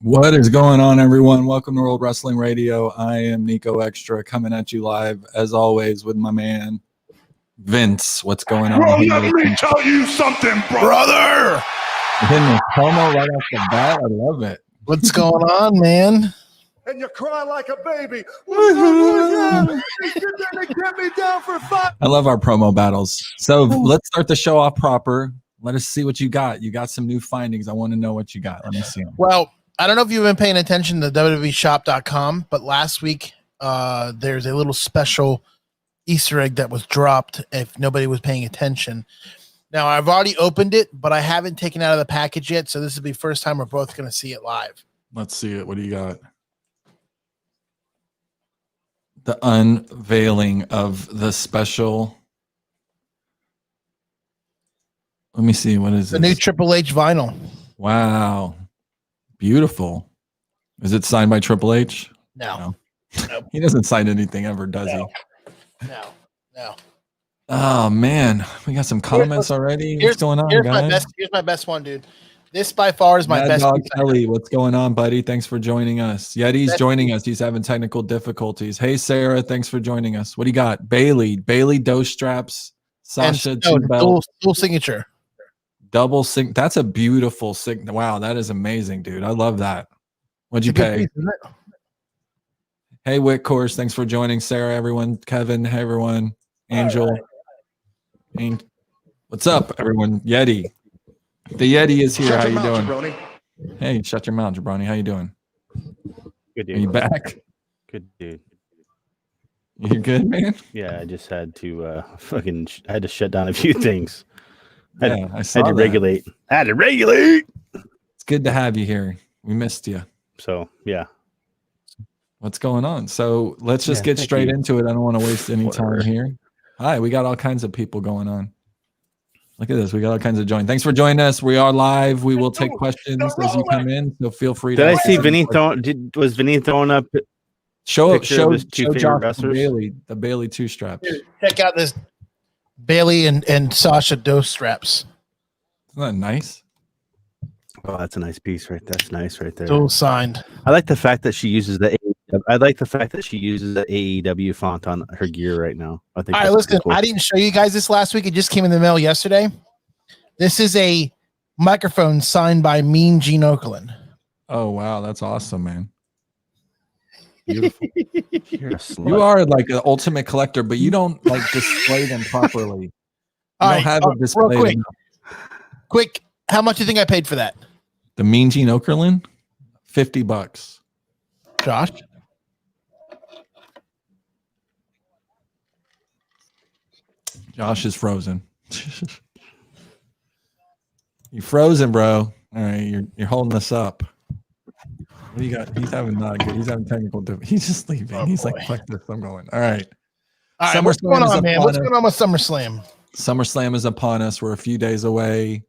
What is going on, everyone? Welcome to World Wrestling Radio. I am Niko Extra, coming at you live, as always, with my man, Vince. What's going on? Bro, let me tell you something, brother. Hitting the promo right off the bat. I love it. What's going on, man? And you cry like a baby. Get me down for 5. I love our promo battles. So let's start the show off proper. Let us see what you got. You got some new findings. I want to know what you got. Let me see them. Well, I don't know if you've been paying attention to WWEshop.com, but last week there's a little special Easter egg that was dropped if nobody was paying attention. Now, I've already opened it, but I haven't taken it out of the package yet, so this will be the first time we're both going to see it live. Let's see it. What do you got? The unveiling of the special. Let me see. What is the this? new Triple H vinyl? Wow. Beautiful. Is it signed by Triple H? No. Nope. He doesn't sign anything ever, does he? No. Oh, man. We got some comments already. What's going on, guys? Here's my best one, dude. This by far is my Mad best. Dog Kelly, what's going on, buddy? Thanks for joining us. Yeti's joining us. He's having technical difficulties. Hey, Sarah, thanks for joining us. What do you got? Bailey dose straps. Sasha, dual signature. Double sync. That's a beautiful sync. Wow, that is amazing, dude. I love that. What'd you pay? Piece, Hey, Wick Course, thanks for joining. Sarah, everyone. Kevin, hey, everyone. Angel. Right. What's up, everyone? Yeti. The Yeti is here. How you doing? Jabroni. Hey, shut your mouth, Jabroni. How you doing? Good, dude. Are you back? Good, dude. You good, man? Yeah, I just had to I had to shut down a few things. I had to regulate. It's good to have you here. We missed you. So, yeah. What's going on? So let's just get straight into it. I don't want to waste any time here. Hi, we got all kinds of people going on. Look at this. We got all kinds of join. Thanks for joining us. We are live. We will take questions as you come in. So feel free to. Did I see Vinny was Vinny throwing up? Show Josh the Bailey 2 straps. Dude, check out this Bailey and Sasha Dose straps. Isn't that nice? Oh, that's a nice piece, right? That's nice, right there. Dual signed. I like the fact that she uses the AEW font on her gear right now. I think. All right, listen. Cool. I didn't show you guys this last week. It just came in the mail yesterday. This is a microphone signed by Mean Gene Okerlund. Oh wow, that's awesome, man. Beautiful. You are like an ultimate collector, but you don't like display them properly. You don't have it displayed. Real quick, how much do you think I paid for that? The Mean Gene Okerlund? $50. Josh? Josh is frozen. You frozen, bro. All right, you're holding us up. What do you got? He's having not good. He's having technical difficulties. He's just leaving. Oh, He's boy. like, fuck this. I'm going. All right. What's going on, man? What's going on with SummerSlam? SummerSlam is upon us. We're a few days away.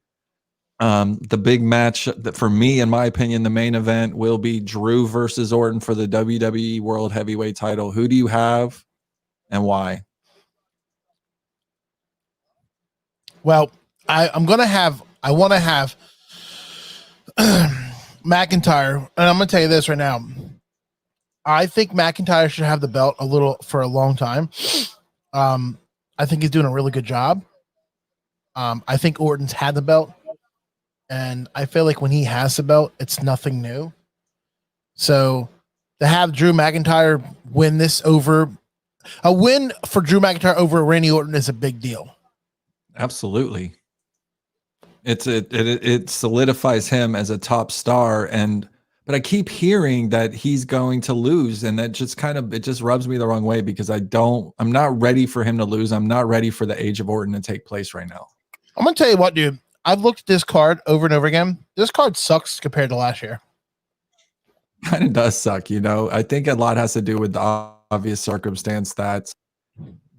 The big match that, for me, in my opinion, the main event will be Drew versus Orton for the WWE World Heavyweight title. Who do you have and why? Well, I want to have McIntyre, and I'm going to tell you this right now. I think McIntyre should have the belt for a long time. I think he's doing a really good job. I think Orton's had the belt, and I feel like when he has the belt, it's nothing new. So to have Drew McIntyre win this a win for Drew McIntyre over Randy Orton is a big deal. Absolutely. It solidifies him as a top star, but I keep hearing that he's going to lose, and that just it just rubs me the wrong way because I'm not ready for him to lose. I'm not ready for the age of Orton to take place right now. I'm gonna tell you what, dude. I've looked at this card over and over again. This card sucks compared to last year. Kind of does suck, I think a lot has to do with the obvious circumstance that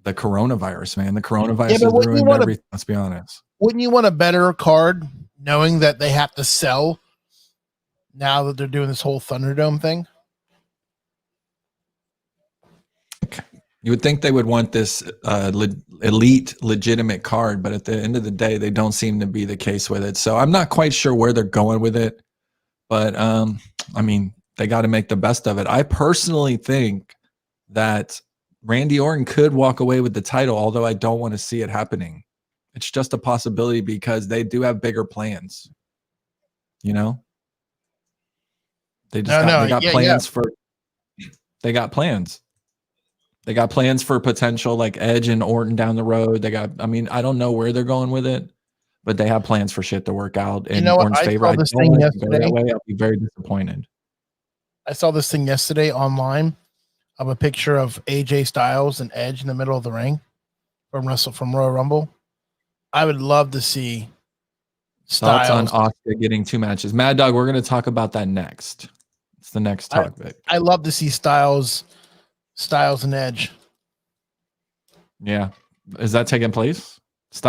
the coronavirus, man. The coronavirus has ruined everything. Let's be honest. Wouldn't you want a better card knowing that they have to sell now that they're doing this whole Thunderdome thing? You would think they would want this elite, legitimate card, but at the end of the day, they don't seem to be the case with it. So I'm not quite sure where they're going with it, but I mean, they got to make the best of it. I personally think that Randy Orton could walk away with the title, although I don't want to see it happening. It's just a possibility because they do have bigger plans. You know, they just got plans for. They got plans. They got plans for potential like Edge and Orton down the road. They got. I mean, I don't know where they're going with it, but they have plans for shit to work out in Orton's favor. I don't want it to go that way. I'll be very disappointed. I saw this thing yesterday online of a picture of AJ Styles and Edge in the middle of the ring from Royal Rumble. I would love to see Styles. Thoughts on Asuka getting 2 matches. Mad Dog, we're going to talk about that next. It's the next topic. I love to see Styles and Edge. Yeah. Is that taking place?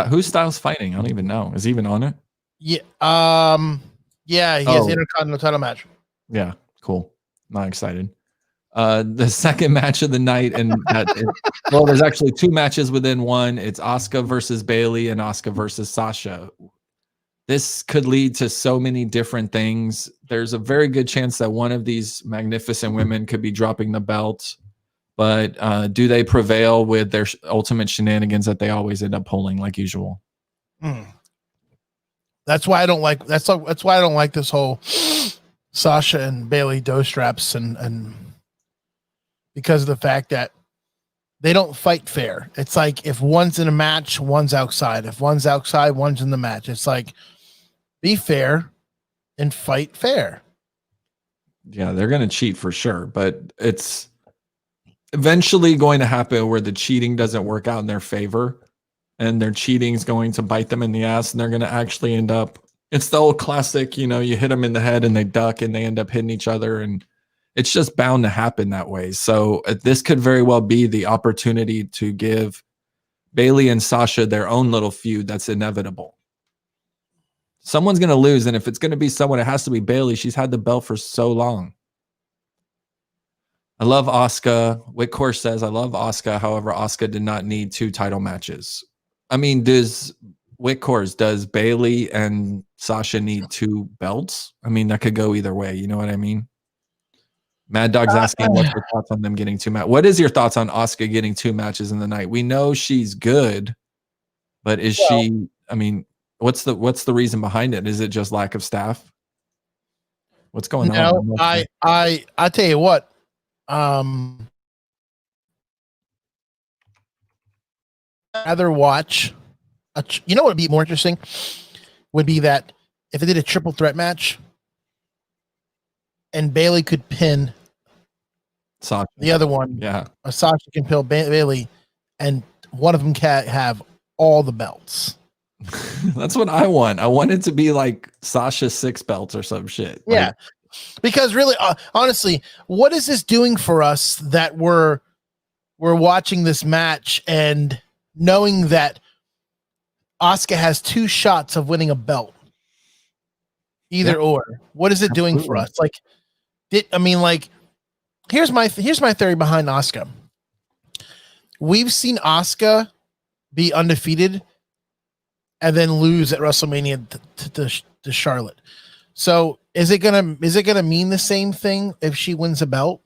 Who's Styles fighting? I don't even know. Is he even on it? Yeah. Yeah, he has an Intercontinental title match. Yeah, cool. Not excited. The second match of the night, and well, there's actually 2 matches within one. It's Asuka versus Bayley and Asuka versus Sasha. This could lead to so many different things. There's a very good chance that one of these magnificent women could be dropping the belt, but do they prevail with their ultimate shenanigans that they always end up pulling like usual? That's why I don't like. That's why I don't like this whole Sasha and Bayley dough straps and because of the fact that they don't fight fair. It's like if one's in a match, one's outside. If one's outside, one's in the match. It's like be fair and fight fair. Yeah, they're going to cheat for sure, but it's eventually going to happen where the cheating doesn't work out in their favor and their cheating is going to bite them in the ass and they're going to actually end up. It's the old classic, you hit them in the head and they duck and they end up hitting each other, and it's just bound to happen that way. So this could very well be the opportunity to give Bayley and Sasha their own little feud that's inevitable. Someone's going to lose, and if it's going to be someone, it has to be Bayley. She's had the belt for so long. I love Asuka. Whitcore says, I love Asuka. However, Asuka did not need 2 title matches. I mean, does Bayley and Sasha need 2 belts? I mean, that could go either way. You know what I mean? Mad Dog's asking what's your thoughts on them getting 2 matches. What is your thoughts on Asuka getting 2 matches in the night? We know she's good, but is she? I mean, what's the reason behind it? Is it just lack of staff? What's going on? I tell you what. Rather watch. You know what would be more interesting? Would be that if they did a triple threat match, and Bayley could pin Sasha. The other one, yeah, Sasha can pin Bayley, and one of them can have all the belts. That's what I want. I want it to be like Sasha 6 belts or some shit. Yeah, because really, honestly, what is this doing for us that we're watching this match and knowing that Asuka has 2 shots of winning a belt? Either or. What is it doing for us? Like, here's my theory behind Asuka. We've seen Asuka be undefeated and then lose at WrestleMania to Charlotte. So is it gonna mean the same thing if she wins a belt?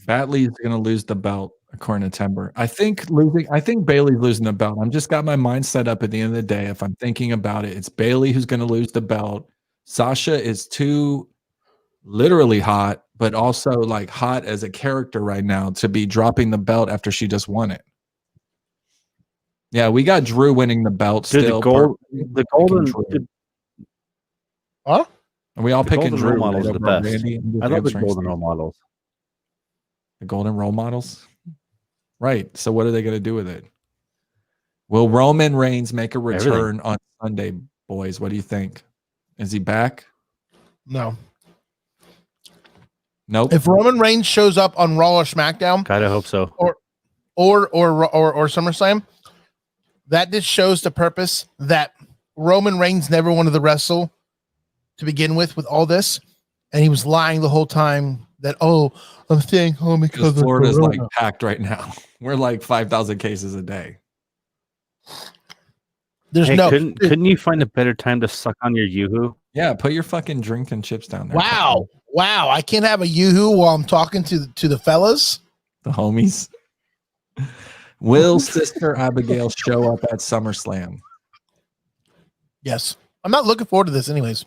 Batley is gonna lose the belt, according to Timber. I think Bayley's losing the belt. I'm just got my mind set up at the end of the day. If I'm thinking about it, it's Bayley who's gonna lose the belt. Sasha is too literally hot, but also like hot as a character right now to be dropping the belt after she just won it. Yeah, we got Drew winning the belt still. The golden. Huh? Are we all picking Drew? Models are the best. I love the golden role models. The golden role models? Right. So what are they going to do with it? Will Roman Reigns make a return on Sunday, boys? What do you think? Is he back? No. Nope. If Roman Reigns shows up on Raw or SmackDown, kind of hope so. Or SummerSlam, that just shows the purpose that Roman Reigns never wanted to wrestle to begin with all this, and he was lying the whole time that I'm staying home because Florida's like packed right now. We're like 5,000 cases a day. There's couldn't you find a better time to suck on your Yoo-hoo? Yeah, put your fucking drink and chips down there. Wow. Wow. I can't have a yoo-hoo while I'm talking to the fellas. The homies. Will Sister Abigail show up at SummerSlam? Yes. I'm not looking forward to this anyways.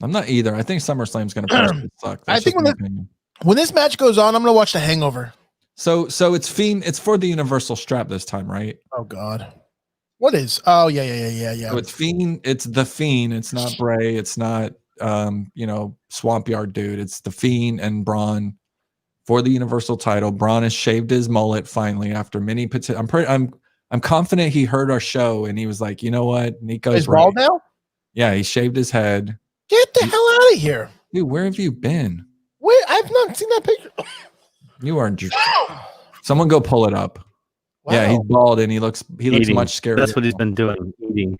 I'm not either. I think SummerSlam's going to personally suck. I think when this match goes on, I'm going to watch The Hangover. So it's Fiend. It's for the Universal Strap this time, right? Oh God. What is? Oh yeah. So it's Fiend. It's the Fiend. It's not Bray. It's not Swamp Yard dude. It's the Fiend and Braun for the Universal title. Braun has shaved his mullet finally after many I'm confident he heard our show and he was like, you know what, Niko's right. Bald now? Yeah, he shaved his head. Get the hell out of here, dude. Where have you been? Wait, I've not seen that picture. You are. Someone go pull it up. Wow. Yeah, he's bald and he looks much scarier. That's what he's been doing. Eating.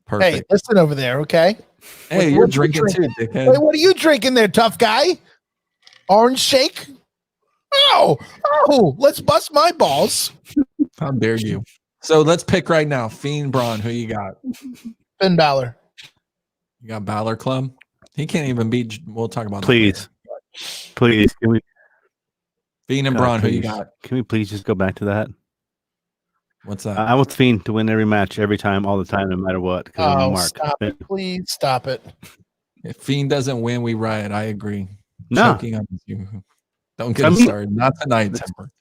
Perfect. Hey, listen over there, okay? Hey, you're drinking too, dickhead. Wait, what are you drinking there, tough guy? Orange shake? Oh, let's bust my balls. How dare you? So let's pick right now. Fiend, Braun, who you got? Finn Balor. You got Balor Club? He can't even beat. We'll talk about Please. Please. Can we? Fiend and Braun, who you got? Can we please just go back to that? What's that? I want Fiend to win every match, every time, all the time, no matter what. Oh, stop it. Please stop it. If Fiend doesn't win, we riot. I agree. No. Choking on you. Don't get us started. Not tonight, Temper.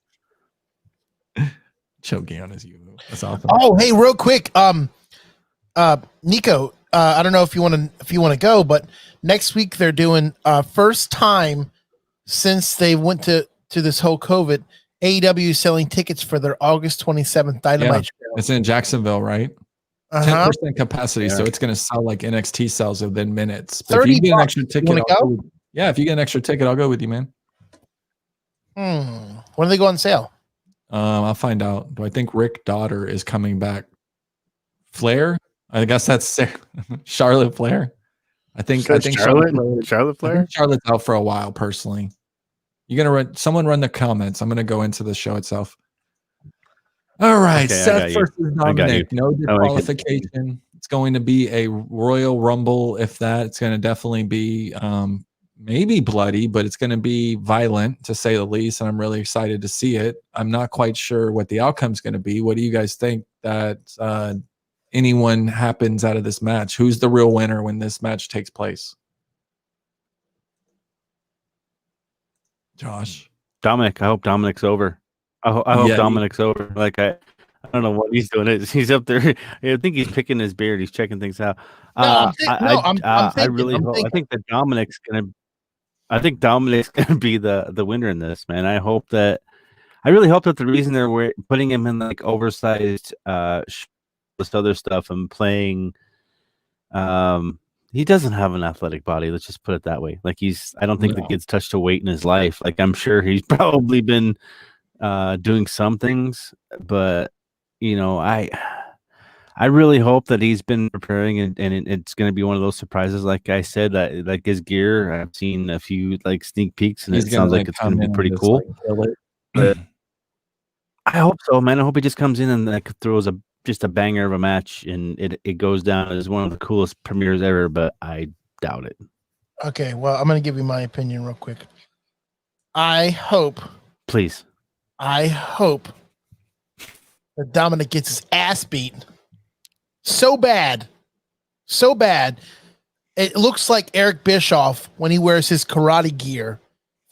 Choking on his you. That's awesome. Oh, hey, real quick. Niko, I don't know if you want to go, but next week they're doing first time since they went to this whole COVID. AEW is selling tickets for their August 27th Dynamite show. It's in Jacksonville, right? 10% capacity, so it's going to sell like NXT sells within minutes. But if you get an extra ticket, if you get an extra ticket, I'll go with you, man. When do they go on sale? I'll find out. Do I think Rick Daughter is coming back? Flair? I guess that's Charlotte Flair. I think Charlotte Flair. Charlotte's out for a while, personally. You're gonna run the comments. I'm gonna go into the show itself. All right, okay, Seth versus Dominic. No disqualification. It's going to be a Royal Rumble. If that, it's going to definitely be maybe bloody, but it's going to be violent to say the least. And I'm really excited to see it. I'm not quite sure what the outcome's going to be. What do you guys think that anyone happens out of this match? Who's the real winner when this match takes place? Josh. Dominic. I hope Dominic's over. I hope Dominic's over. Like I don't know what he's doing. He's up there. I think he's picking his beard. He's checking things out. I think that Dominic's gonna. I think Dominic's gonna be the winner in this, man. I really hope that the reason they're putting him in like oversized this other stuff and playing. He doesn't have an athletic body. Let's just put it that way. Like I don't think the kid's touched a weight in his life. Like I'm sure he's probably been doing some things, but I really hope that he's been preparing and it's going to be one of those surprises. Like I said, like his gear, I've seen a few like sneak peeks and it sounds like it's going to be pretty cool. But I hope so, man. I hope he just comes in and like throws just a banger of a match and it goes down as one of the coolest premieres ever, but I doubt it. Okay, well, I'm going to give you my opinion real quick. I hope that Dominic gets his ass beat so bad. It looks like Eric Bischoff when he wears his karate gear,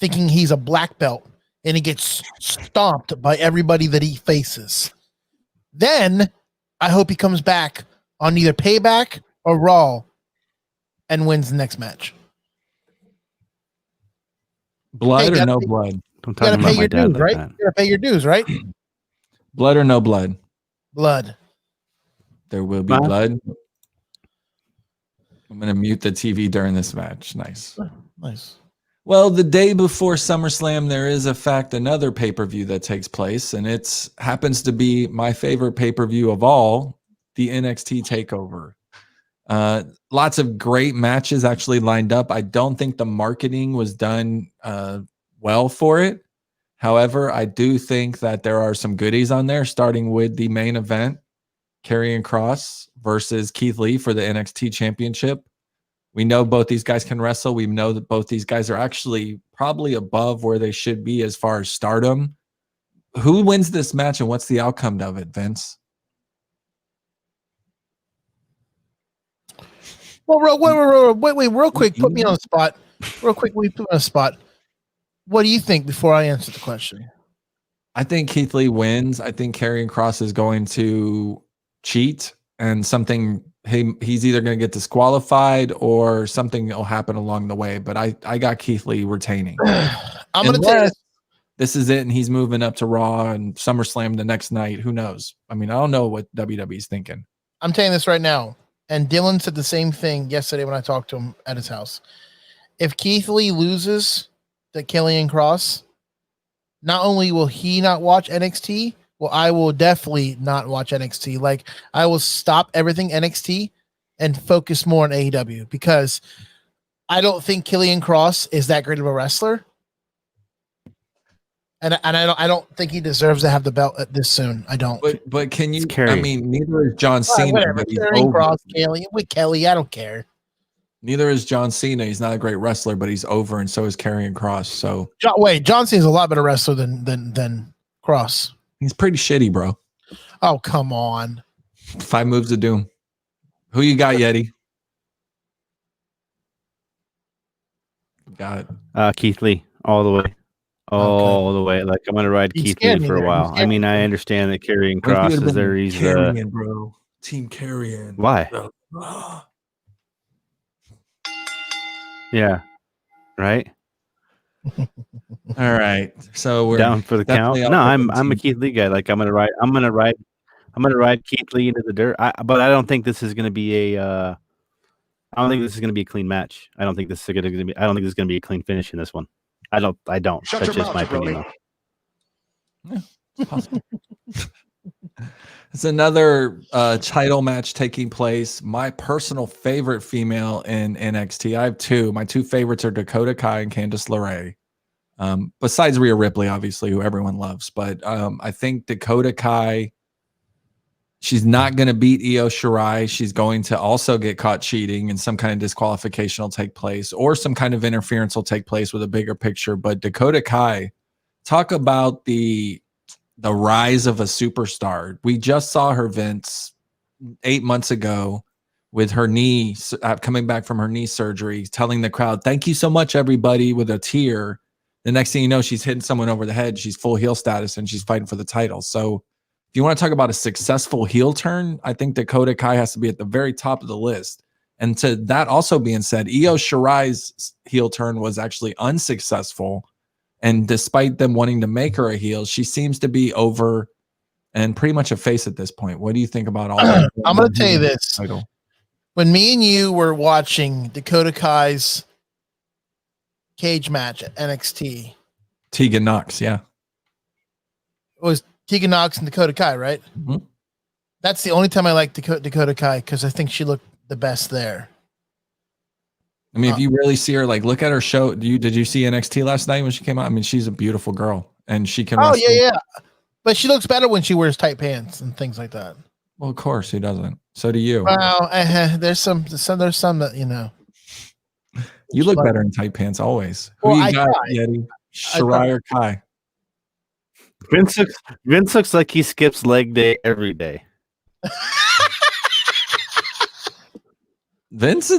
thinking he's a black belt, and he gets stomped by everybody that he faces. Then I hope he comes back on either Payback or Raw and wins the next match. Blood or no blood? You gotta pay your dues, right? You gotta pay your dues, right? Blood or no blood? Blood. There will be blood. I'm going to mute the TV during this match. Nice. Well, the day before SummerSlam, there is another pay-per-view that takes place, and it happens to be my favorite pay-per-view of all, the NXT TakeOver. Lots of great matches actually lined up. I don't think the marketing was done well for it. However, I do think that there are some goodies on there, starting with the main event. Karrion Kross versus Keith Lee for the NXT championship. We know both these guys can wrestle. We know that both these guys are actually probably above where they should be as far as stardom. Who wins this match and what's the outcome of it, Vince? Well, wait, real quick, put me on the spot. Real quick, we put me on the spot. What do you think before I answer the question? I think Keith Lee wins. I think Karrion Kross is going to cheat and something he's either going to get disqualified or something will happen along the way. But I got Keith Lee retaining. I'm going to tell you this is it, and he's moving up to Raw and SummerSlam the next night. Who knows? I mean, I don't know what WWE's thinking. I'm telling you this right now. And Dylan said the same thing yesterday when I talked to him at his house. If Keith Lee loses to Karrion Kross, not only will he not watch NXT, well, I will definitely not watch NXT. Like, I will stop everything NXT and focus more on AEW because I don't think Karrion Kross is that great of a wrestler. And I don't think he deserves to have the belt this soon. I don't. But can you? I mean, neither is John Cena. Whatever. Karrion Kross, Kelly, I don't care. Neither is John Cena. He's not a great wrestler, but he's over, and so is Karrion Kross. So John Cena's a lot better wrestler than Kross. He's pretty shitty, bro. Oh, come on. 5 moves of doom. Who you got, Yeti? Got it. Keith Lee, all the way. All the way. Like, I'm going to ride Keith Lee for a while. I mean, I understand that Karrion Kross is there. He's Karrion, bro. Team Karrion. Why? Yeah. Right? All right. So we're down for the count. No, I'm a Keith Lee guy. Like, I'm gonna ride Keith Lee into the dirt. But I don't think this is gonna be a clean match. I don't think this is gonna be a clean finish in this one. I don't. That's just my opinion. Yeah, it's possible. It's another title match taking place. My personal favorite female in NXT. I have 2. My 2 favorites are Dakota Kai and Candice LeRae. Besides Rhea Ripley, obviously, who everyone loves. But I think Dakota Kai, she's not going to beat Io Shirai. She's going to also get caught cheating, and some kind of disqualification will take place, or some kind of interference will take place with a bigger picture. But Dakota Kai, talk about the rise of a superstar. We just saw her, Vince, 8 months ago with her knee, coming back from her knee surgery, telling the crowd, "Thank you so much, everybody," with a tear. The next thing you know, she's hitting someone over the head. She's full heel status, and she's fighting for the title. So if you want to talk about a successful heel turn, I think Dakota Kai has to be at the very top of the list. And to that also being said, Io Shirai's heel turn was actually unsuccessful. And despite them wanting to make her a heel, she seems to be over and pretty much a face at this point. What do you think about all that? I'm going to tell you this. When me and you were watching Dakota Kai's cage match at NXT. Tegan Nox, yeah. It was Tegan Nox and Dakota Kai, right? Mm-hmm. That's the only time I liked Dakota Kai because I think she looked the best there. I mean, if you really see her, like, look at her show. Did you see NXT last night when she came out? I mean, she's a beautiful girl, and she can. Oh yeah. But she looks better when she wears tight pants and things like that. Well, of course, who doesn't? So do you. Well, there's some that you know. You look better in tight pants always. Who you got, Yeti? Shirai or Kai? Vince looks like he skips leg day every day. Vince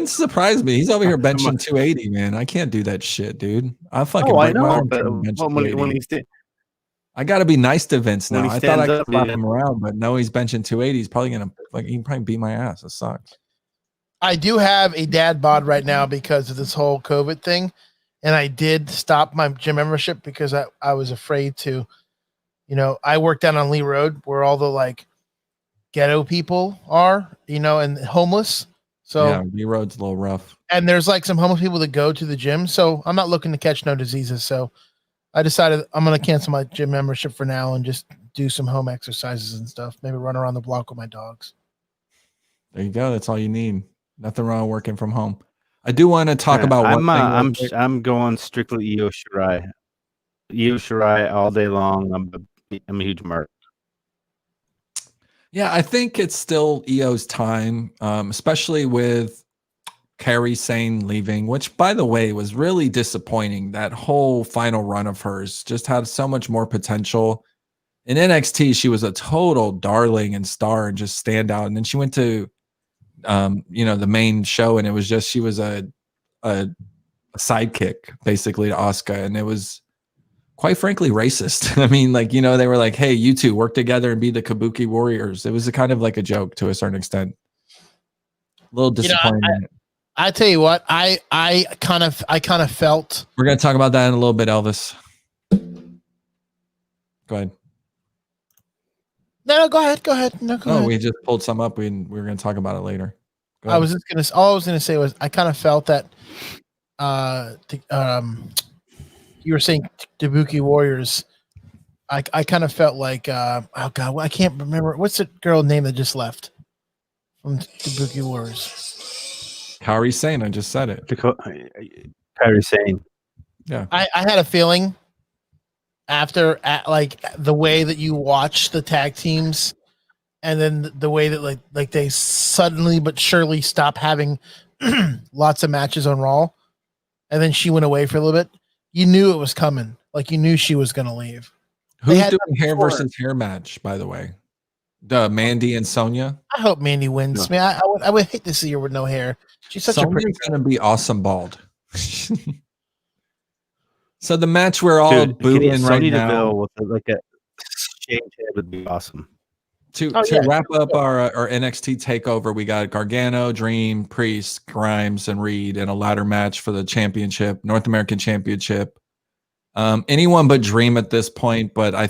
surprised me. He's over here benching 280, man. I can't do that shit, dude. I fucking I know, but when he's I got to be nice to Vince now. I thought I could slap him him around, but no, he's benching 280. He's probably gonna he can probably beat my ass. It sucks. I do have a dad bod right now because of this whole COVID thing, and I did stop my gym membership because I was afraid to. You know, I work down on Lee Road where all the like ghetto people are, you know, and homeless. So yeah, Lee Road's a little rough. And there's like some homeless people that go to the gym. So I'm not looking to catch no diseases. So I decided I'm going to cancel my gym membership for now and just do some home exercises and stuff. Maybe run around the block with my dogs. There you go. That's all you need. Nothing wrong with working from home. I do want to talk about one thing. I'm going strictly Io Shirai. Io Shirai all day long. I'm a huge mark. Yeah, I think it's still Io's time, especially with Kairi Sane leaving, which, by the way, was really disappointing. That whole final run of hers just had so much more potential. In NXT, she was a total darling and star and just stand out. And then she went to, the main show, and it was just she was a sidekick basically to Asuka, and it was quite frankly racist. I mean, they were like, "Hey, you two work together and be the Kabuki Warriors." It was a kind of like a joke to a certain extent. A little disappointing. I tell you what, I kind of felt. We're gonna talk about that in a little bit, Elvis. Go ahead. No, go ahead. No, go ahead. We just pulled some up. We were gonna talk about it later. All I was gonna say was I kind of felt that you were saying Kabuki Warriors. I kind of felt like oh god, I can't remember what's the girl name that just left from Kabuki Warriors. Kairi Sane, I just said it. Kairi Sane. Yeah, I had a feeling after like the way that you watch the tag teams, and then the way that like they suddenly but surely stop having lots of matches on Raw, and then she went away for a little bit. You knew it was coming. Like you knew she was going to leave. Who's doing hair versus hair match, by the way? The Mandy and Sonya. I hope Mandy wins. No. Man, I would hate to see her with no hair. She's such Sonya's going to be awesome bald. So the match we're all booing right now with like a shaved head would be awesome. To wrap up our NXT takeover, we got Gargano, Dream, Priest, Grimes, and Reed in a ladder match for the championship, North American Championship. Anyone but Dream at this point, but I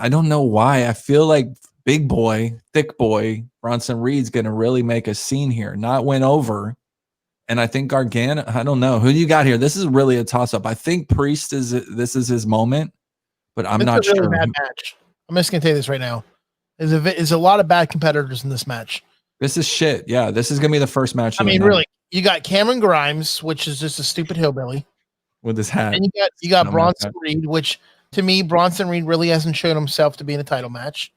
don't know why. I feel like big boy, thick boy, Bronson Reed's going to really make a scene here, not win over. And I think Gargano, I don't know. Who do you got here? This is really a toss-up. I think Priest this is his moment, but I'm not sure. Bad match. I'm just going to tell you this right now. There's a lot of bad competitors in this match. This is shit. Yeah, this is going to be the first match. I mean, really, you got Cameron Grimes, which is just a stupid hillbilly. With his hat. And you got Bronson Reed, which to me, Bronson Reed really hasn't shown himself to be in a title match.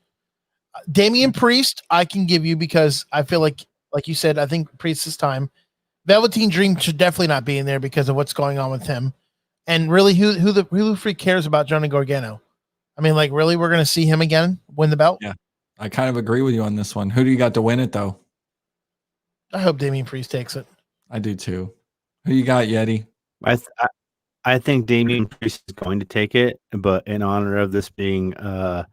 Damian Priest, I can give you because I feel like you said, I think Priest is time. Velveteen Dream should definitely not be in there because of what's going on with him. And really, who the freak cares about Johnny Gargano? I mean, like, really, we're going to see him again win the belt? Yeah, I kind of agree with you on this one. Who do you got to win it, though? I hope Damian Priest takes it. I do, too. Who you got, Yeti? I think Damian Priest is going to take it, but in honor of this being NXT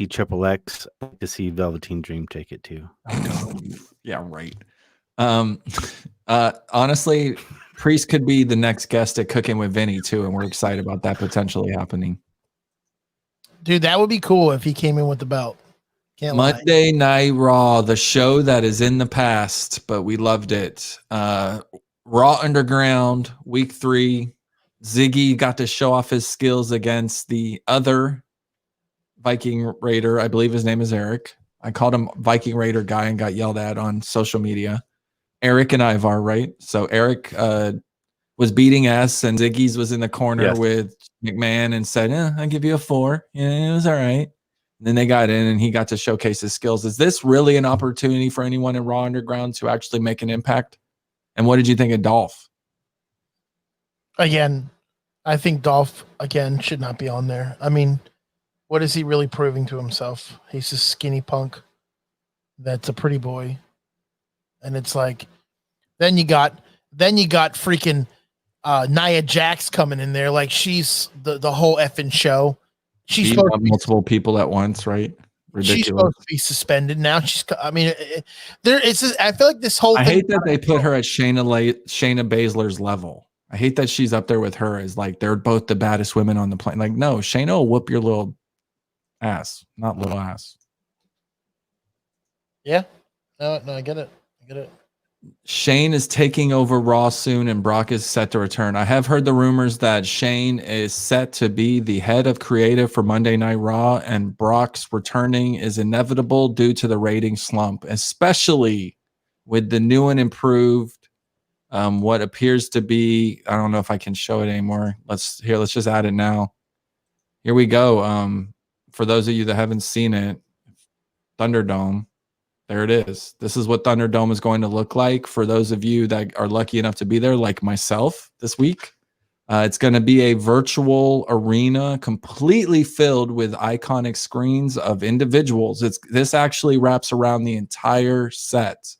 XXX, I'd like to see Velveteen Dream take it, too. Yeah, right. Honestly, Priest could be the next guest at Cooking with Vinny too, and we're excited about that potentially happening. Dude, that would be cool if he came in with the belt. Monday Night Raw, the show that is in the past, but we loved it. Raw Underground, week 3. Ziggy got to show off his skills against the other Viking Raider. I believe his name is Eric. I called him Viking Raider guy and got yelled at on social media. Eric and Ivar, right? So Eric was beating ass, and Ziggy's was in the corner with McMahon and said, I'll give you a 4. Yeah, it was all right. And then they got in, and he got to showcase his skills. Is this really an opportunity for anyone in Raw Underground to actually make an impact? And what did you think of Dolph? Again, I think Dolph, again, should not be on there. I mean, what is he really proving to himself? He's a skinny punk that's a pretty boy. And it's like, then you got freaking Nia Jax coming in there, like she's the whole effing show. She's supposed to be multiple people at once, right? Ridiculous. She's supposed to be suspended now. I feel like this whole thing. I hate that they put her at Shayna Baszler's level. I hate that she's up there with her as like they're both the baddest women on the planet. Like, no, Shayna will whoop your little ass, not little ass. Yeah. No, I get it. Shane is taking over Raw soon, and Brock is set to return. I have heard the rumors that Shane is set to be the head of creative for Monday Night Raw, and Brock's returning is inevitable due to the rating slump, especially with the new and improved, what appears to be, I don't know if I can show it anymore. Let's just add it now. Here we go. For those of you that haven't seen it, Thunderdome. There it is. This is what Thunderdome is going to look like for those of you that are lucky enough to be there, like myself this week. It's going to be a virtual arena completely filled with iconic screens of individuals. This actually wraps around the entire set.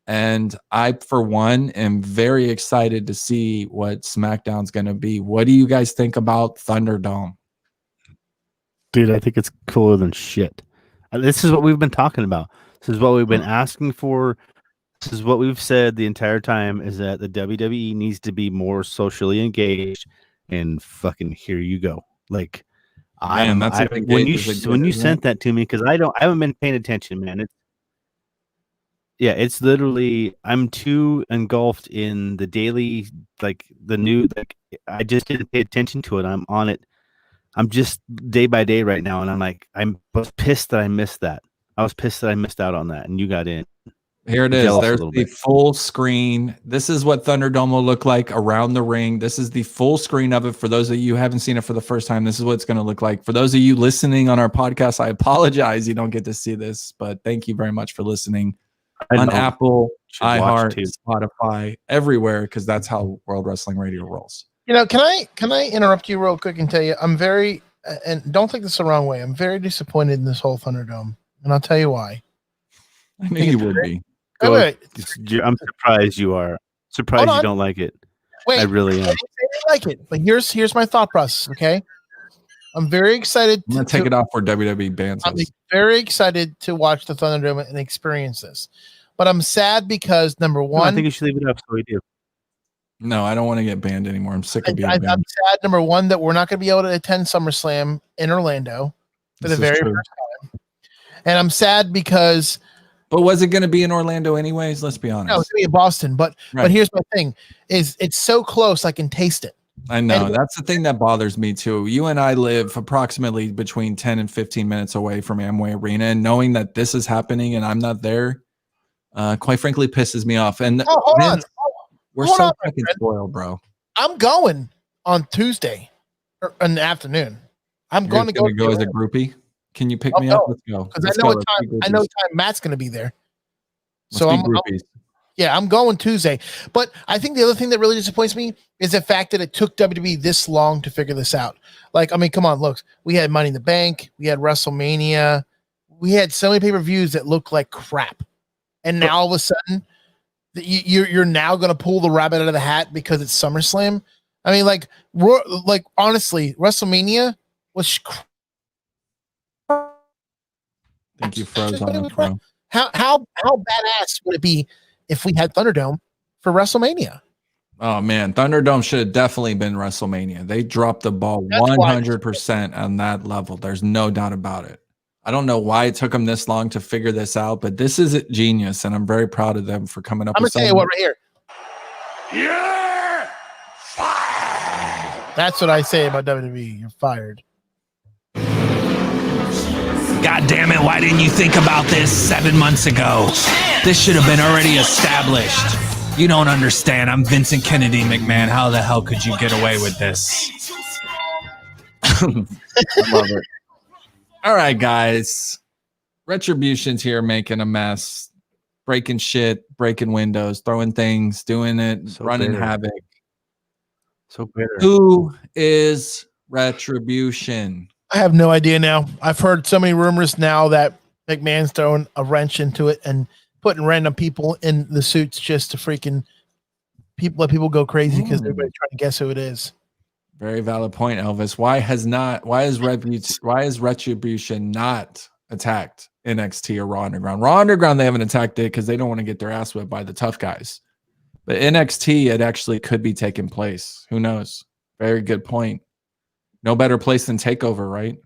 And I, for one, am very excited to see what SmackDown's going to be. What do you guys think about Thunderdome? Dude, I think it's cooler than shit. This is what we've been talking about. This is what we've been asking for. This is what we've said the entire time, is that the WWE needs to be more socially engaged, and fucking here you go. Like, Man, when you sent that to me, because I haven't been paying attention, man. It's literally, I'm too engulfed in the daily, like the new, like I just didn't pay attention to it. I'm on it. I'm just day by day right now, and I was pissed that I missed that. I was pissed that I missed out on that, and you got in. Here it is. There's the full screen. This is what Thunderdome will look like around the ring. This is the full screen of it. For those of you who haven't seen it for the first time, this is what it's going to look like. For those of you listening on our podcast, I apologize you don't get to see this, but thank you very much for listening on Apple, iHeart, Spotify, everywhere, because that's how World Wrestling Radio rolls. You know, can I interrupt you real quick and tell you, I'm very, and don't take this the wrong way, I'm very disappointed in this whole Thunderdome, and I'll tell you why. I knew you would be. Wait. I'm surprised you are. Surprised you don't like it. Wait, I really am. I like it, but here's my thought process. Okay, I'm very excited. I'm gonna take it off for WWE bans. I'm very excited to watch the Thunderdome and experience this, but I'm sad because number one, I think you should leave it up so we do. No, I don't want to get banned anymore. I'm sick of being banned. I'm sad, number one, that we're not going to be able to attend SummerSlam in Orlando for the very first time, and I'm sad because. But was it going to be in Orlando anyways? Let's be honest. No, it's going to be in Boston. But here's my thing: is it's so close, I can taste it. I know. And that's the thing that bothers me too. You and I live approximately between 10 and 15 minutes away from Amway Arena, and knowing that this is happening and I'm not there, quite frankly, pisses me off. And hold on. We're so fucking spoiled, bro. I'm going on Tuesday in the afternoon. I'm going to go as a groupie. Can you pick me up? Let's go. Because I know what time Matt's going to be there. So I'm going Tuesday. But I think the other thing that really disappoints me is the fact that it took WWE this long to figure this out. Like, I mean, come on, look, we had Money in the Bank, we had WrestleMania, we had so many pay-per-views that looked like crap, and now all of a sudden, you're now going to pull the rabbit out of the hat because it's SummerSlam. I mean, like honestly, WrestleMania was. I think you froze on the pro. How badass would it be if we had Thunderdome for WrestleMania? Oh man, Thunderdome should have definitely been WrestleMania. They dropped the ball 100% on that level. There's no doubt about it. I don't know why it took them this long to figure this out, but this is genius, and I'm very proud of them for coming up. I'm gonna tell you what, right here. You're fired. That's what I say about WWE. You're fired. God damn it, why didn't you think about this 7 months ago? This should have been already established. You don't understand. I'm Vincent Kennedy McMahon. How the hell could you get away with this? I love it. All right, guys. Retribution's here making a mess, breaking shit, breaking windows, throwing things, doing it, running havoc. So bitter. Who is Retribution? I have no idea now. I've heard so many rumors now that McMahon's throwing a wrench into it and putting random people in the suits just to freaking let people go crazy because everybody's trying to guess who it is. Very valid point, Elvis. Why is Retribution not attacked NXT or Raw Underground? Raw Underground, they haven't attacked it because they don't want to get their ass whipped by the tough guys. But NXT, it actually could be taking place. Who knows? Very good point. No better place than TakeOver, right?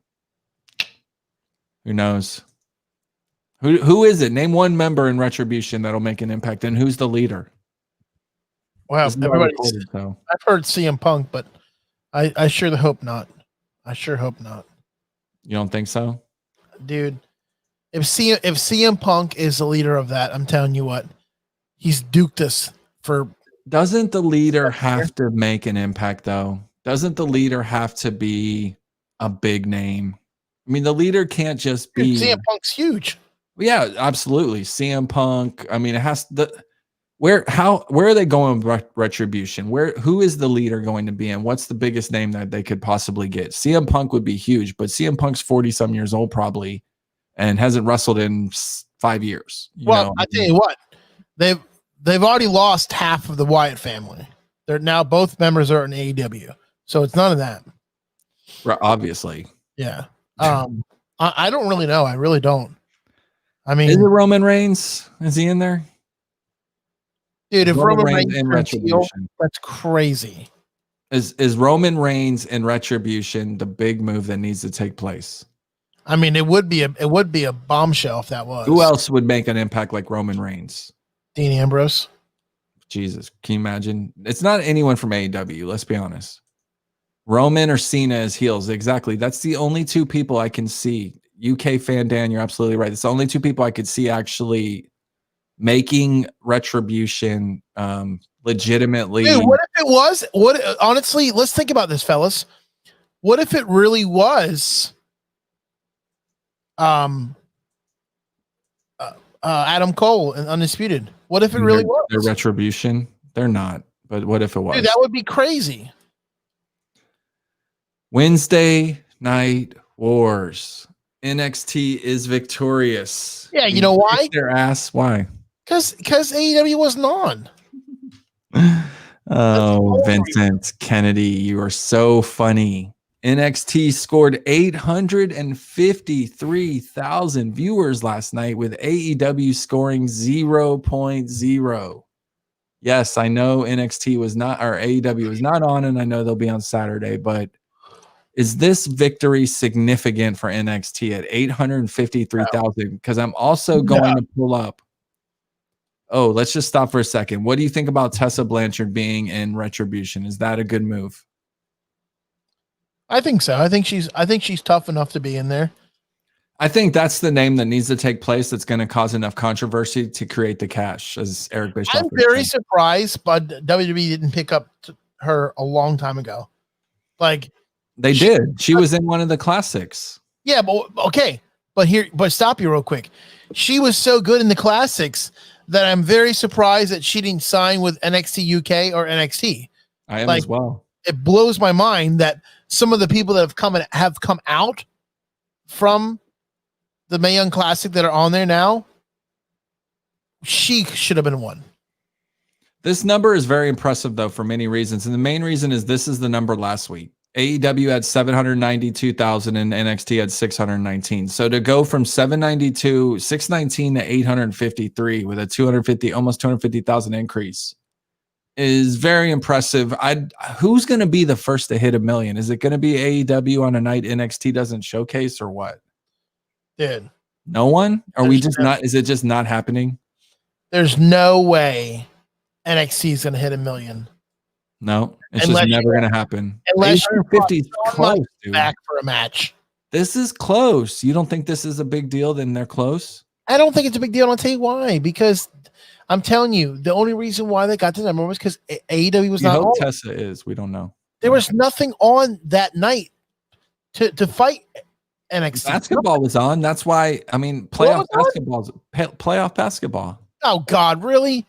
Who knows? Who is it? Name one member in Retribution that'll make an impact, and who's the leader? Wow, I've heard CM Punk, but I sure hope not. I sure hope not. You don't think so? Dude, if CM Punk is the leader of that, I'm telling you what, he's duked us for. Doesn't the leader have to make an impact, though? Doesn't the leader have to be a big name? I mean, the leader can't just be. CM Punk's huge. Yeah, absolutely. CM Punk. I mean, it has the where are they going with Retribution? Who is the leader going to be, and what's the biggest name that they could possibly get? CM Punk would be huge, but CM Punk's 40-some years old probably, and hasn't wrestled in 5 years. I tell you what, they've already lost half of the Wyatt family. They're now both members are in AEW, so it's none of that. Obviously, yeah. I don't really know. I really don't. I mean, is it Roman Reigns? Is he in there? Dude, if Roman Reigns in Retribution, that's crazy. Is Roman Reigns in Retribution the big move that needs to take place? I mean, it would be a bombshell if that was. Who else would make an impact like Roman Reigns? Dean Ambrose. Jesus, can you imagine? It's not anyone from AEW. Let's be honest. Roman or Cena as heels, exactly. That's the only two people I can see. UK fan Dan, you're absolutely right. It's the only two people I could see actually making Retribution legitimately. Dude, what if it was? Honestly, let's think about this, fellas. What if it really was Adam Cole and Undisputed? What if it really was? They're Retribution? They're not. But what if it was? Dude, that would be crazy. Wednesday Night Wars. NXT is victorious. Yeah, you know why? Their ass. Why? Because AEW wasn't on. Oh, Vincent Kennedy, you are so funny. NXT scored 853,000 viewers last night with AEW scoring 0.0. Yes, I know NXT was not, or AEW was not on, and I know they'll be on Saturday, but is this victory significant for NXT at 853,000? Because I'm also going to pull up. Oh, let's just stop for a second. What do you think about Tessa Blanchard being in Retribution? Is that a good move? I think so. I think she's tough enough to be in there. I think that's the name that needs to take place that's going to cause enough controversy to create the cash, as Eric Bischoff. I'm very surprised, but WWE didn't pick up her a long time ago. Like they did. She was in one of the classics. Yeah, but okay. But stop you real quick. She was so good in the classics that I'm very surprised that she didn't sign with NXT UK or NXT. I am as well. It blows my mind that some of the people that have come out from the Mae Young Classic that are on there now, she should have been one. This number is very impressive, though, for many reasons. And the main reason is this is the number last week. AEW had 792,000 and NXT had 619. So to go from 619 to 853 with a almost 250,000 increase is very impressive. Who's going to be the first to hit 1 million? Is it going to be AEW on a night NXT doesn't showcase or what? Dude, no one? Are we just not? Is it just not happening? There's no way NXT is going to hit 1 million. No, it's just never going to happen. Unless 850 is close, dude. Back for a match. This is close. You don't think this is a big deal? Then they're close. I don't think it's a big deal. I'll tell you why. Because I'm telling you, the only reason why they got the number was because AEW was not on. Tessa is. We don't know. There was nothing on that night to fight NXT. Basketball was on. That's why. I mean, playoff basketball. Oh God, really?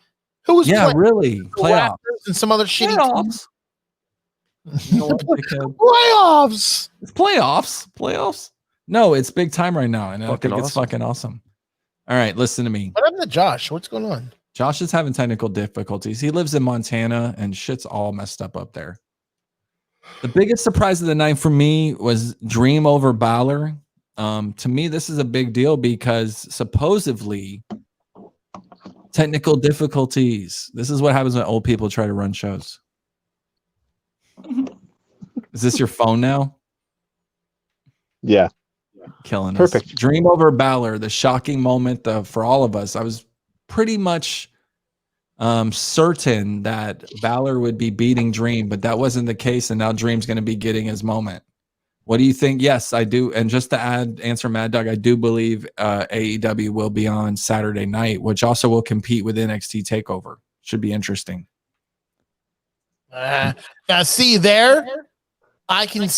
Who was? Yeah, really. Playoffs and some other shitty playoffs. You know playoffs. It's playoffs. Playoffs. No, it's big time right now, and I think it's fucking awesome. All right, listen to me. What happened to Josh? What's going on? Josh is having technical difficulties. He lives in Montana, and shit's all messed up there. The biggest surprise of the night for me was Dream over Balor. To me, this is a big deal because supposedly technical difficulties. This is what happens when old people try to run shows. Is this your phone now? Yeah. Killing Perfect. us. Dream over Balor, the shocking moment for all of us. I was pretty much certain that Balor would be beating Dream, but that wasn't the case, and now Dream's going to be getting his moment. What do you think? Yes, I do. And just to answer Mad Dog, I do believe AEW will be on Saturday night, which also will compete with NXT TakeOver. Should be interesting. Now, see there, I can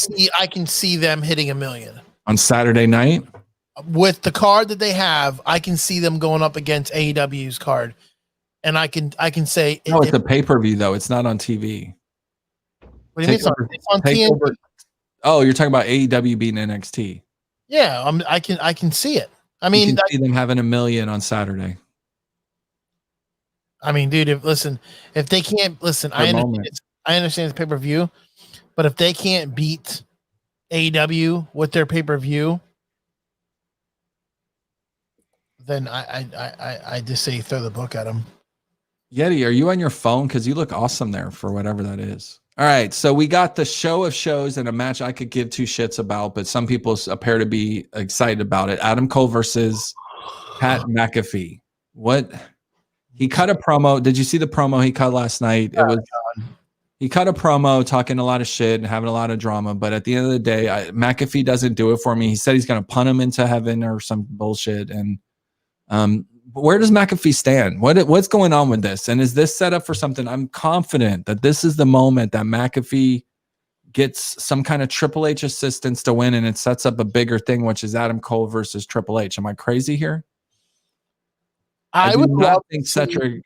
see them hitting 1 million on Saturday night. with the card that they have, I can see them going up against AEW's card, and I can say no, it's a pay-per-view though. It's not on TV. What do you mean it's on TNT? Oh, you're talking about AEW beating NXT. Yeah, I can see it. I mean, you can see them having 1 million on Saturday. I mean, dude, if they can't listen, I understand it's pay-per-view, but if they can't beat AEW with their pay-per-view, then I just say throw the book at them. Yeti, are you on your phone? Because you look awesome there for whatever that is. All right, so we got the show of shows and a match I could give two shits about, but some people appear to be excited about it. Adam Cole versus Pat McAfee. What? He cut a promo. Did you see the promo he cut last night? He cut a promo talking a lot of shit and having a lot of drama, but at the end of the day, McAfee doesn't do it for me. He said he's going to punt him into heaven or some bullshit. And where does McAfee stand? What's going on with this? And is this set up for something? I'm confident that this is the moment that McAfee gets some kind of Triple H assistance to win, and it sets up a bigger thing, which is Adam Cole versus Triple H. Am I crazy here? I do not think Cedric,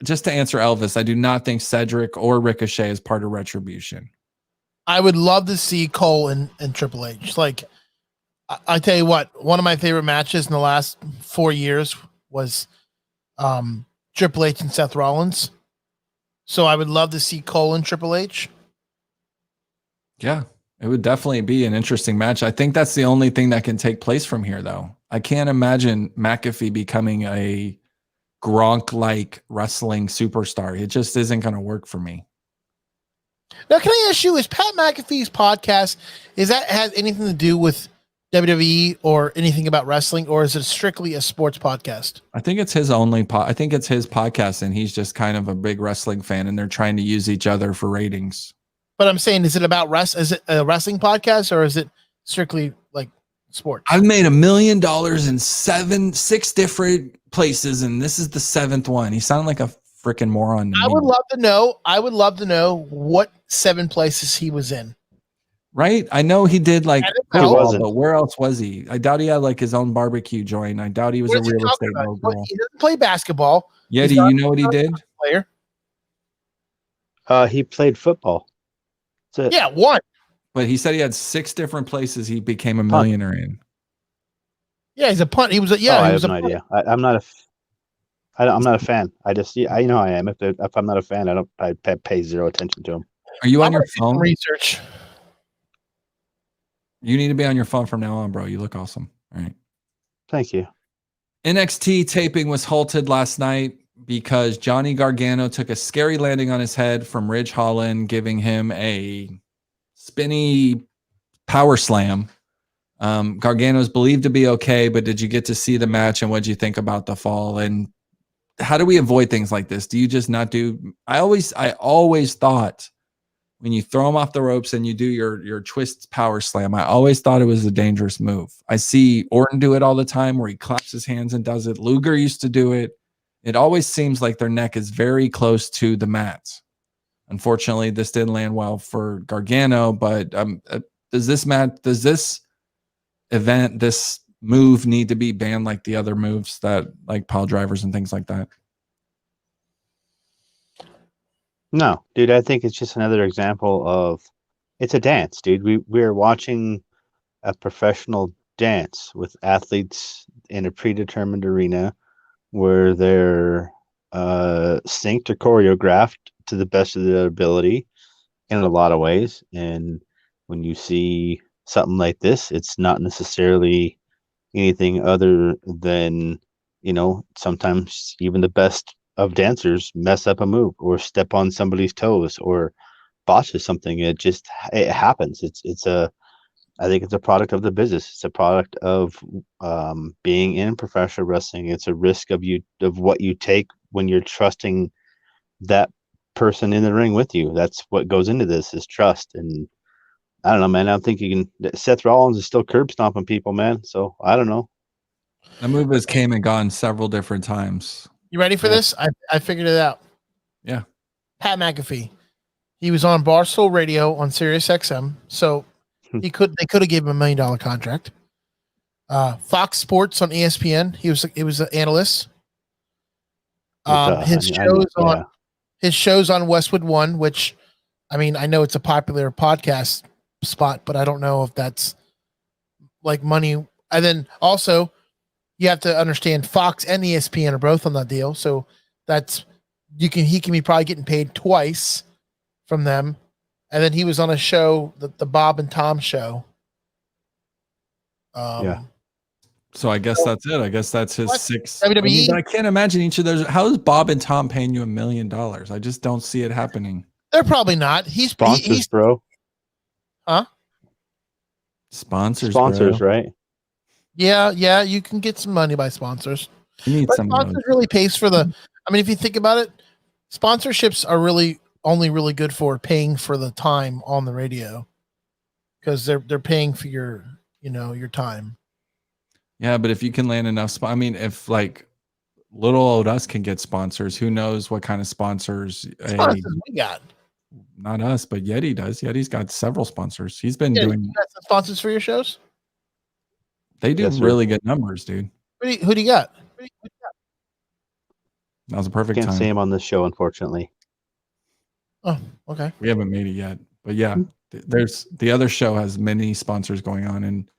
just to answer Elvis, I do not think Cedric or Ricochet is part of Retribution. I would love to see Cole and Triple H. Like, I tell you what, one of my favorite matches in the last 4 years was Triple H and Seth Rollins. So I would love to see Cole and Triple H. Yeah, it would definitely be an interesting match. I think that's the only thing that can take place from here, though. I can't imagine McAfee becoming a Gronk-like wrestling superstar. It just isn't going to work for me. Now, can I ask you, is Pat McAfee's podcast, has anything to do with WWE or anything about wrestling, or is it strictly a sports podcast? I think it's his only I think it's his podcast, and he's just kind of a big wrestling fan, and they're trying to use each other for ratings. But I'm saying, is it about is it a wrestling podcast, or is it strictly like sports? I've made $1 million in 6 different places, and this is the 7th one. He sounded like a freaking moron to me. I would love to know what 7 places he was in. Right? I know he did like football, but where else was he? I doubt he had like his own barbecue joint. I doubt he was a real estate mogul. He doesn't play basketball. Yeah, do you know what he did? Player. He played football. Yeah, one. But he said he had 6 different places he became a millionaire in. Yeah, he's a punt. He was a I have no idea. I'm not a fan. I just you know how I am. If I'm not a fan, I pay zero attention to him. Are you on your phone? Research. You need to be on your phone from now on, bro. You look awesome. All right. Thank you. NXT taping was halted last night because Johnny Gargano took a scary landing on his head from Ridge Holland, giving him a spinny power slam. Gargano is believed to be okay, but did you get to see the match, and what did you think about the fall? And how do we avoid things like this? Do you just not do? I always thought when you throw him off the ropes and you do your twist power slam, I always thought it was a dangerous move. I see Orton do it all the time where he claps his hands and does it. Luger used to do it. It always seems like their neck is very close to the mats. Unfortunately, this didn't land well for Gargano, but does this event, this move need to be banned like the other moves that like pile drivers and things like that? No, dude, I think it's just another example of it's a dance, dude. We're watching a professional dance with athletes in a predetermined arena where they're synced or choreographed to the best of their ability in a lot of ways. And when you see something like this, it's not necessarily anything other than, sometimes even the best of dancers mess up a move or step on somebody's toes or botches something. It happens. I think it's a product of the business. It's a product of being in professional wrestling. It's a risk of what you take when you're trusting that person in the ring with you. That's what goes into this, is trust. And I don't know, man. I don't think you can. Seth Rollins is still curb stomping people, man. So I don't know. That move has came and gone several different times. You ready for this? I figured it out. Yeah. Pat McAfee. He was on Barstool Radio on Sirius XM. So they could have given him $1 million contract. Fox Sports on ESPN. He was an analyst. His shows on Westwood One, which I mean, I know it's a popular podcast spot, but I don't know if that's like money. And then also, you have to understand Fox and ESPN are both on that deal, so that's he can be probably getting paid twice from them. And then he was on a show, the Bob and Tom show. So I guess that's it. I guess that's his six. WWE. I mean, but I can't imagine each of those. How is Bob and Tom paying you $1 million? I just don't see it happening. They're probably not. He's bro. Huh? Sponsors, bro. Right? Yeah. You can get some money by sponsors. You need some sponsors money. really pays for the. I mean, if you think about it, sponsorships are really only really good for paying for the time on the radio, because they're paying for your time. Yeah, but if you can land enough, I mean, if like little old us can get sponsors, who knows what kind of sponsors we got? Not us, but Yeti does. Yeti's got several sponsors. He's been doing. You got some sponsors for your shows? They do really good numbers, dude. Who do you got? That was a perfect Can't time. say him on this show, unfortunately. Oh, okay. We haven't made it yet, but yeah, there's the other show has many sponsors going on, and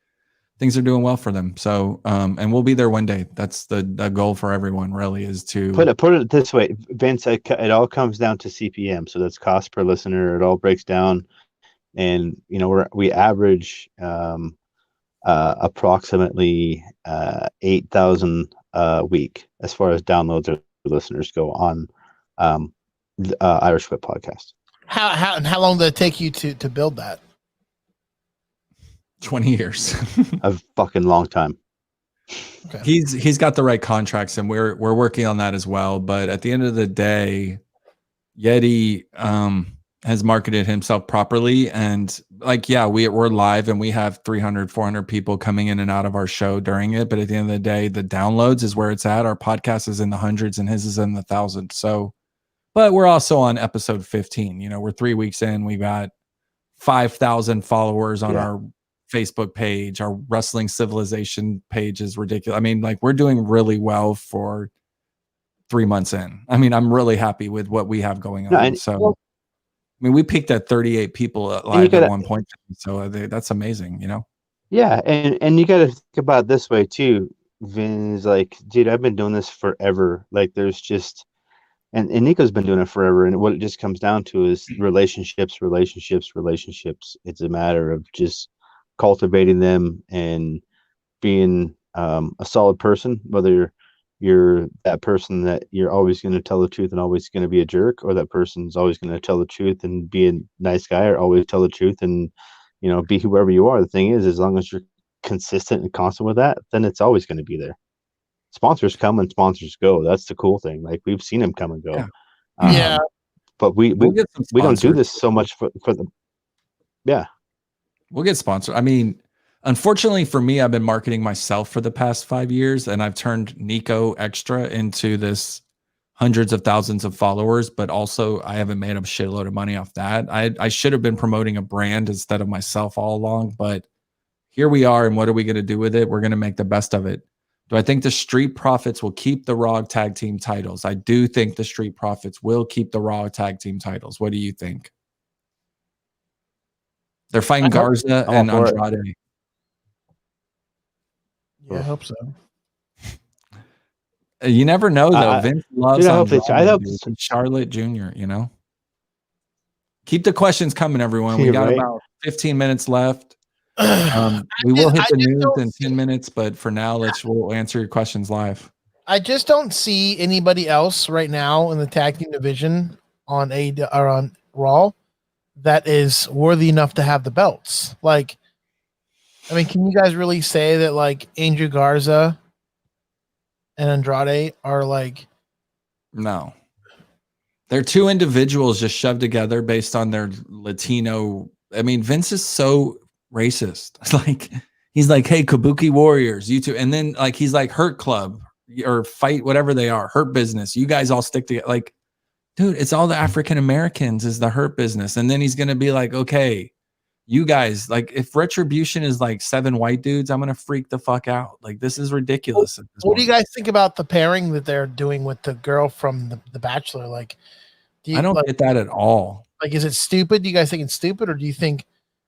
things are doing well for them. So, and we'll be there one day. That's the goal for everyone. Really, is to put it this way, Vince. It all comes down to CPM. So that's cost per listener. It all breaks down, and we average approximately 8,000 a week as far as downloads or listeners go on Irish Whip podcast. How long did it take you to build that? 20 years. A fucking long time. Okay. He's got the right contracts, and we're working on that as well. But at the end of the day, Yeti has marketed himself properly, and we're live and we have 300-400 people coming in and out of our show during it. But at the end of the day, the downloads is where it's at. Our podcast is in the hundreds and his is in the thousands. So, but we're also on episode 15. We're 3 weeks in. We got 5,000 followers on our Facebook page. Our Wrestling Civilization page is ridiculous. I mean, we're doing really well for 3 months in. I mean, I'm really happy with what we have going on. So, I mean, we peaked at 38 people live at one point. So that's amazing, Yeah. And you got to think about it this way too. Vin is like, dude, I've been doing this forever. There's just, and Niko's been doing it forever. And what it just comes down to is relationships. It's a matter of just cultivating them and being a solid person, whether you're that person that you're always going to tell the truth and always going to be a jerk, or that person's always going to tell the truth and be a nice guy, or always tell the truth and be whoever you are. The thing is, as long as you're consistent and constant with that, then it's always going to be there. Sponsors come and sponsors go. That's the cool thing. We've seen them come and go. Yeah. But we don't do this so much for the. Yeah. We'll get sponsored. I mean, unfortunately for me, I've been marketing myself for the past 5 years, and I've turned Niko Extra into this hundreds of thousands of followers, but also I haven't made a shitload of money off that. I should have been promoting a brand instead of myself all along, but here we are. And what are we going to do with it? We're going to make the best of it. Do I think the Street Profits will keep the Raw Tag Team titles? I do think the Street Profits will keep the Raw Tag Team titles. What do you think? They're fighting Garza and Andrade. Yeah, I hope so. You never know, though. Vince loves Andrade. I hope Charlotte Jr., Keep the questions coming, everyone. We got about 15 minutes left. We will hit the news in 10 minutes, but for now, we'll answer your questions live. I just don't see anybody else right now in the tag team division on Raw that is worthy enough to have the belts. Can you guys really say that Angel Garza and Andrade are No. They're two individuals just shoved together based on their Latino. I mean, Vince is so racist. He's like, hey, Kabuki Warriors, you two. And then he's like Hurt Club or Fight, whatever they are, Hurt Business. You guys all stick together. Dude, it's all the African Americans is the Hurt Business. And then he's going to be like, okay, you guys, like, if Retribution is like 7 white dudes, I'm gonna freak the fuck out. Like, this is ridiculous. What do you guys think about the pairing that they're doing with the girl from the Bachelor? Like, I don't get that at all. Like, is it stupid? Do you guys think it's stupid, or do you think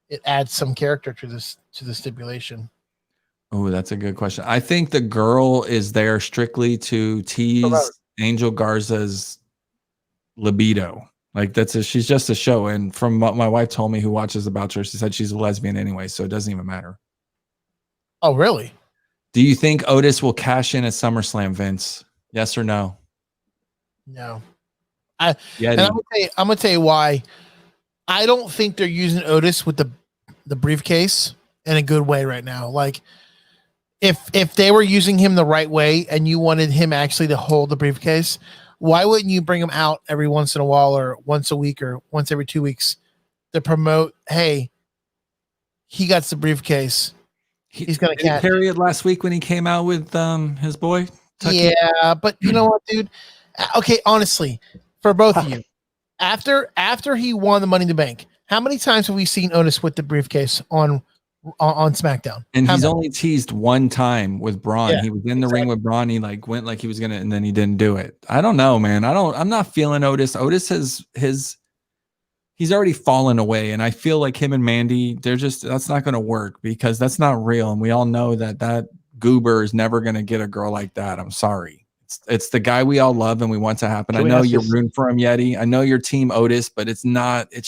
it adds some character to the stipulation? Oh, that's a good question. I think the girl is there strictly to tease Angel Garza's libido. Like, she's just a show. And from what my wife told me, who watches The Bachelor, she said she's a lesbian anyway, so it doesn't even matter. Oh, really? Do you think Otis will cash in at SummerSlam, Vince? Yes or no? No. I'm gonna tell you why. I don't think they're using Otis with the briefcase in a good way right now. Like, if they were using him the right way and you wanted him actually to hold the briefcase, why wouldn't you bring him out every once in a while, or once a week, or once every 2 weeks to promote, hey, he got the briefcase. He's gonna carry it last week when he came out with his boy. Tucky. Yeah, but you know what, dude? Okay, honestly, for both of you, after he won the Money in the Bank, how many times have we seen Otis with the briefcase on SmackDown? And he's only teased one time with Braun. Yeah, he was in the ring with Braun. He like went like he was gonna, and then he didn't do it. I don't know, man. I'm not feeling Otis. Otis he's already fallen away, and I feel like him and Mandy, that's not gonna work, because that's not real, and we all know that goober is never gonna get a girl like that. I'm sorry. It's the guy we all love and we want to happen. I know you're rooting for him, Yeti. I know you're team Otis, but it's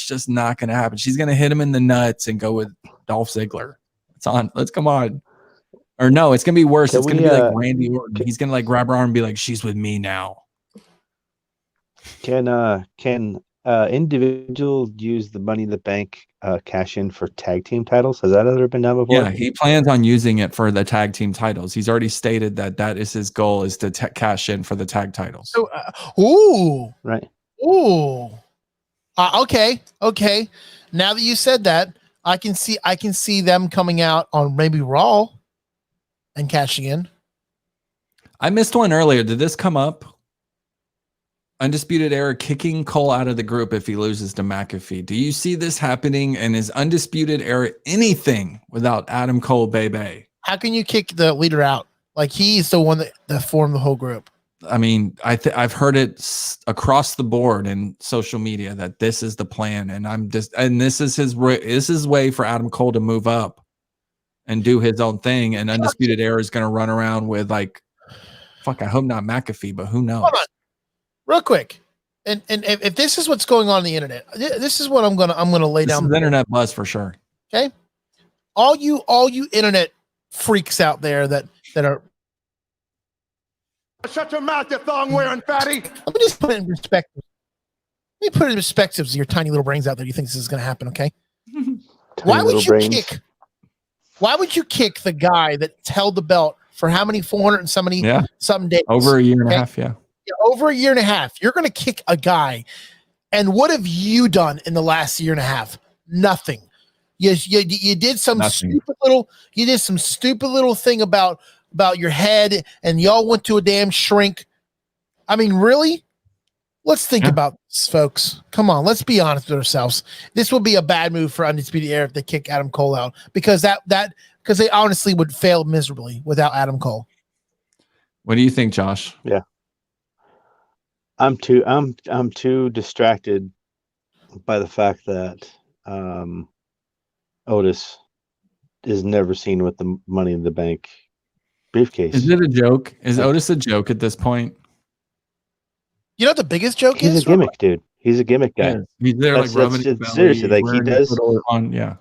just not going to happen. She's going to hit him in the nuts and go with Dolph Ziggler. Let's come on. Or no, it's going to be worse. It's going to be like Randy Orton. He's going to like grab her arm and be like, she's with me now. Can individual use the Money in the Bank cash in for tag team titles? Has that ever been done before? Yeah, he plans on using it for the tag team titles. He's already stated that is his goal, is to cash in for the tag titles. So, right. Okay. Now that you said that, I can see them coming out on maybe Raw and cashing in. I missed one earlier. Did this come up? Undisputed Era kicking Cole out of the group if he loses to McAfee. Do you see this happening? And is Undisputed Era anything without Adam Cole, baby? How can you kick the leader out? Like, he's the one that formed the whole group. I mean, I've heard it across the board in social media that this is the plan, and this is his way for Adam Cole to move up and do his own thing. And Undisputed Era is going to run around with like, fuck, I hope not McAfee, but who knows? Hold on. Real quick, and if this is what's going on the internet, this is what I'm gonna lay down. This is internet buzz for sure. Okay, all you internet freaks out there that are. Shut your mouth, you thong wearing fatty. Let me just put it in perspective. Let me put it in perspective. Your tiny little brains out there. You think this is gonna happen? Okay. Why would you kick the guy that held the belt for how many 400 and something days? Over a year and a half, yeah. Over a year and a half. You're going to kick a guy. And what have you done in the last year and a half? Nothing. You did some stupid little thing about your head, and y'all went to a damn shrink. I mean, really? Let's think about this, folks. Come on, let's be honest with ourselves. This would be a bad move for Undisputed Era if they kick Adam Cole out, because because they honestly would fail miserably without Adam Cole. What do you think, Josh? Yeah. I'm too distracted by the fact that Otis is never seen with the Money in the Bank briefcase. Is it a joke? Is Otis a joke at this point? You know what the biggest joke is? He's a gimmick, dude. He's a gimmick guy. Yeah. He's there like rubbing his belly, seriously, like he does. Yeah.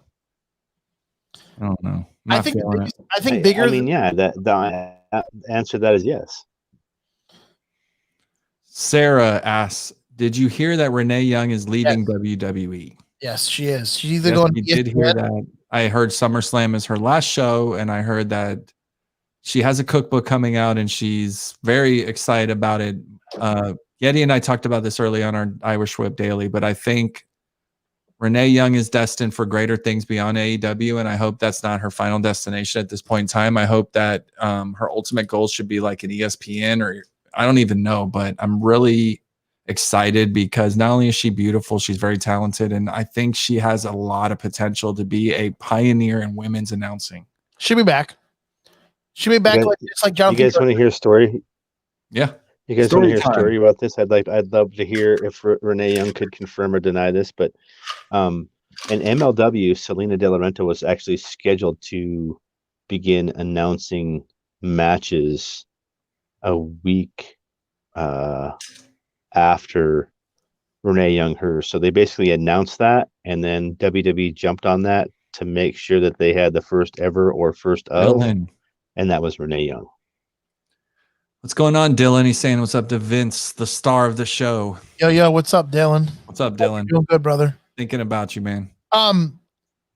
I don't know. I think bigger. I mean, yeah. The answer to that is yes. Sarah asks, "Did you hear that Renee Young is leaving WWE?" Yes, she is. She's either going. You did hear that. I heard SummerSlam is her last show, and I heard that she has a cookbook coming out, and she's very excited about it. Yeti and I talked about this early on our Irish Whip Daily, but I think Renee Young is destined for greater things beyond AEW, and I hope that's not her final destination at this point in time. I hope that her ultimate goal should be like an ESPN, or I don't even know, but I'm really excited because not only is she beautiful, she's very talented, and I think she has a lot of potential to be a pioneer in women's announcing. She'll be back. She'll be back. It's like Jonathan. You guys want to hear a story? Yeah. You guys want to hear a story about this? I'd love to hear if Renee Young could confirm or deny this, but in MLW, Selena De La Renta was actually scheduled to begin announcing matches a week after Renee Young hers. So they basically announced that, and then WWE jumped on that to make sure that they had the first ever or first of, and that was Renee Young. What's going on, Dylan? He's saying what's up to Vince, the star of the show. Yo, what's up, Dylan? What's up, Dylan? Doing good, brother. Thinking about you, man.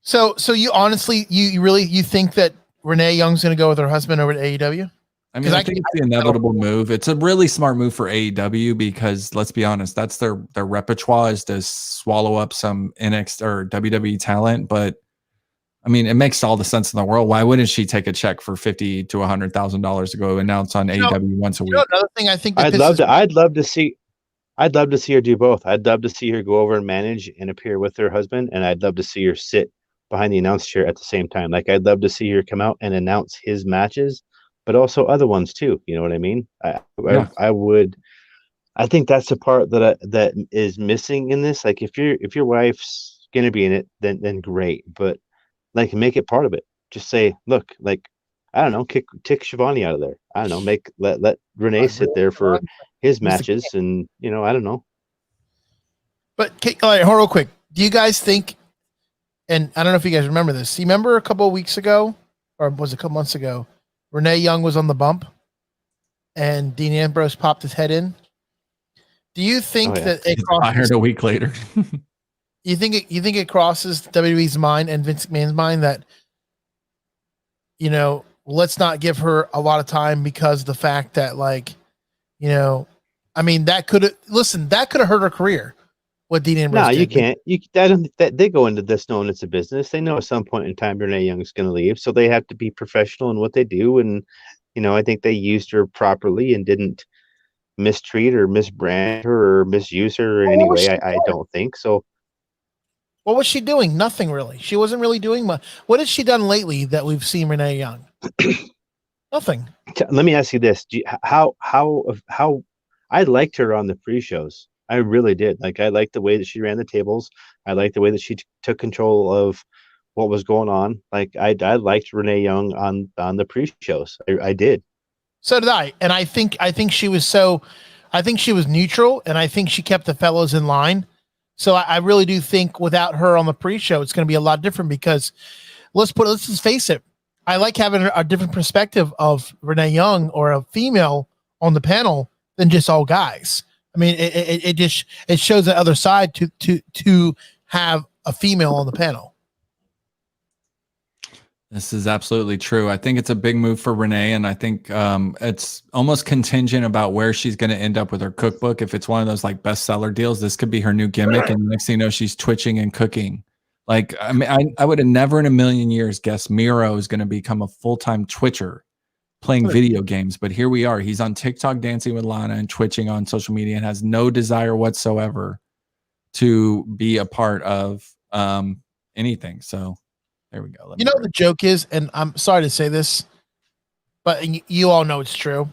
So you honestly, you really think that Renee Young's going to go with her husband over to AEW? I mean, I think it's the inevitable move. It's a really smart move for AEW because let's be honest, that's their repertoire is to swallow up some NXT or WWE talent. But I mean, it makes all the sense in the world. Why wouldn't she take a check for $50,000 to $100,000 to go announce on AEW once a week? Another thing I think I'd love to see her do both. I'd love to see her go over and manage and appear with her husband, and I'd love to see her sit behind the announce chair at the same time. Like, I'd love to see her come out and announce his matches, but also other ones too. You know what I mean? I think that's the part that is missing in this. Like, if your wife's gonna be in it, then great, but like, make it part of it. Just say, look, like, I don't know, kick Shivani out of there. I don't know, let Renee sit there for his matches, and I don't know. But all right, hold on real quick. Do you guys think? And I don't know if you guys remember this. You remember a couple of weeks ago, or was it a couple months ago, Renee Young was on the bump, and Dean Ambrose popped his head in. Do you think that it fired a week later? You think it crosses WWE's mind and Vince McMahon's mind that, let's not give her a lot of time because of the fact that, like, I mean, that could have hurt her career. What Dean Ambrose No, did. you can't. They go into this knowing it's a business. They know at some point in time Renee Young's going to leave, so they have to be professional in what they do. And I think they used her properly and didn't mistreat or misbrand her or misuse her in any way. I don't think so. What was she doing? Nothing really. She wasn't really doing much. What has she done lately that we've seen Renee Young? Nothing. Let me ask you this: how I liked her on the pre-shows. I really did. Like, I liked the way that she ran the tables. I liked the way that she took control of what was going on. Like, I liked Renee Young on the pre-shows. I did. So did I. And I think she was neutral, and I think she kept the fellows in line. So I really do think without her on the pre-show, it's going to be a lot different because let's just face it. I like having a different perspective of Renee Young or a female on the panel than just all guys. I mean, it shows the other side to have a female on the panel. This is absolutely true. I think it's a big move for Renee, and I think it's almost contingent about where she's going to end up with her cookbook. If it's one of those like bestseller deals, this could be her new gimmick, and next thing you know, she's twitching and cooking. Like, I mean, I would have never in a million years guessed Miro is going to become a full-time Twitcher playing video games, but here we are. He's on TikTok dancing with Lana and twitching on social media and has no desire whatsoever to be a part of anything. So there we go. The joke is, and I'm sorry to say this, but you all know it's true.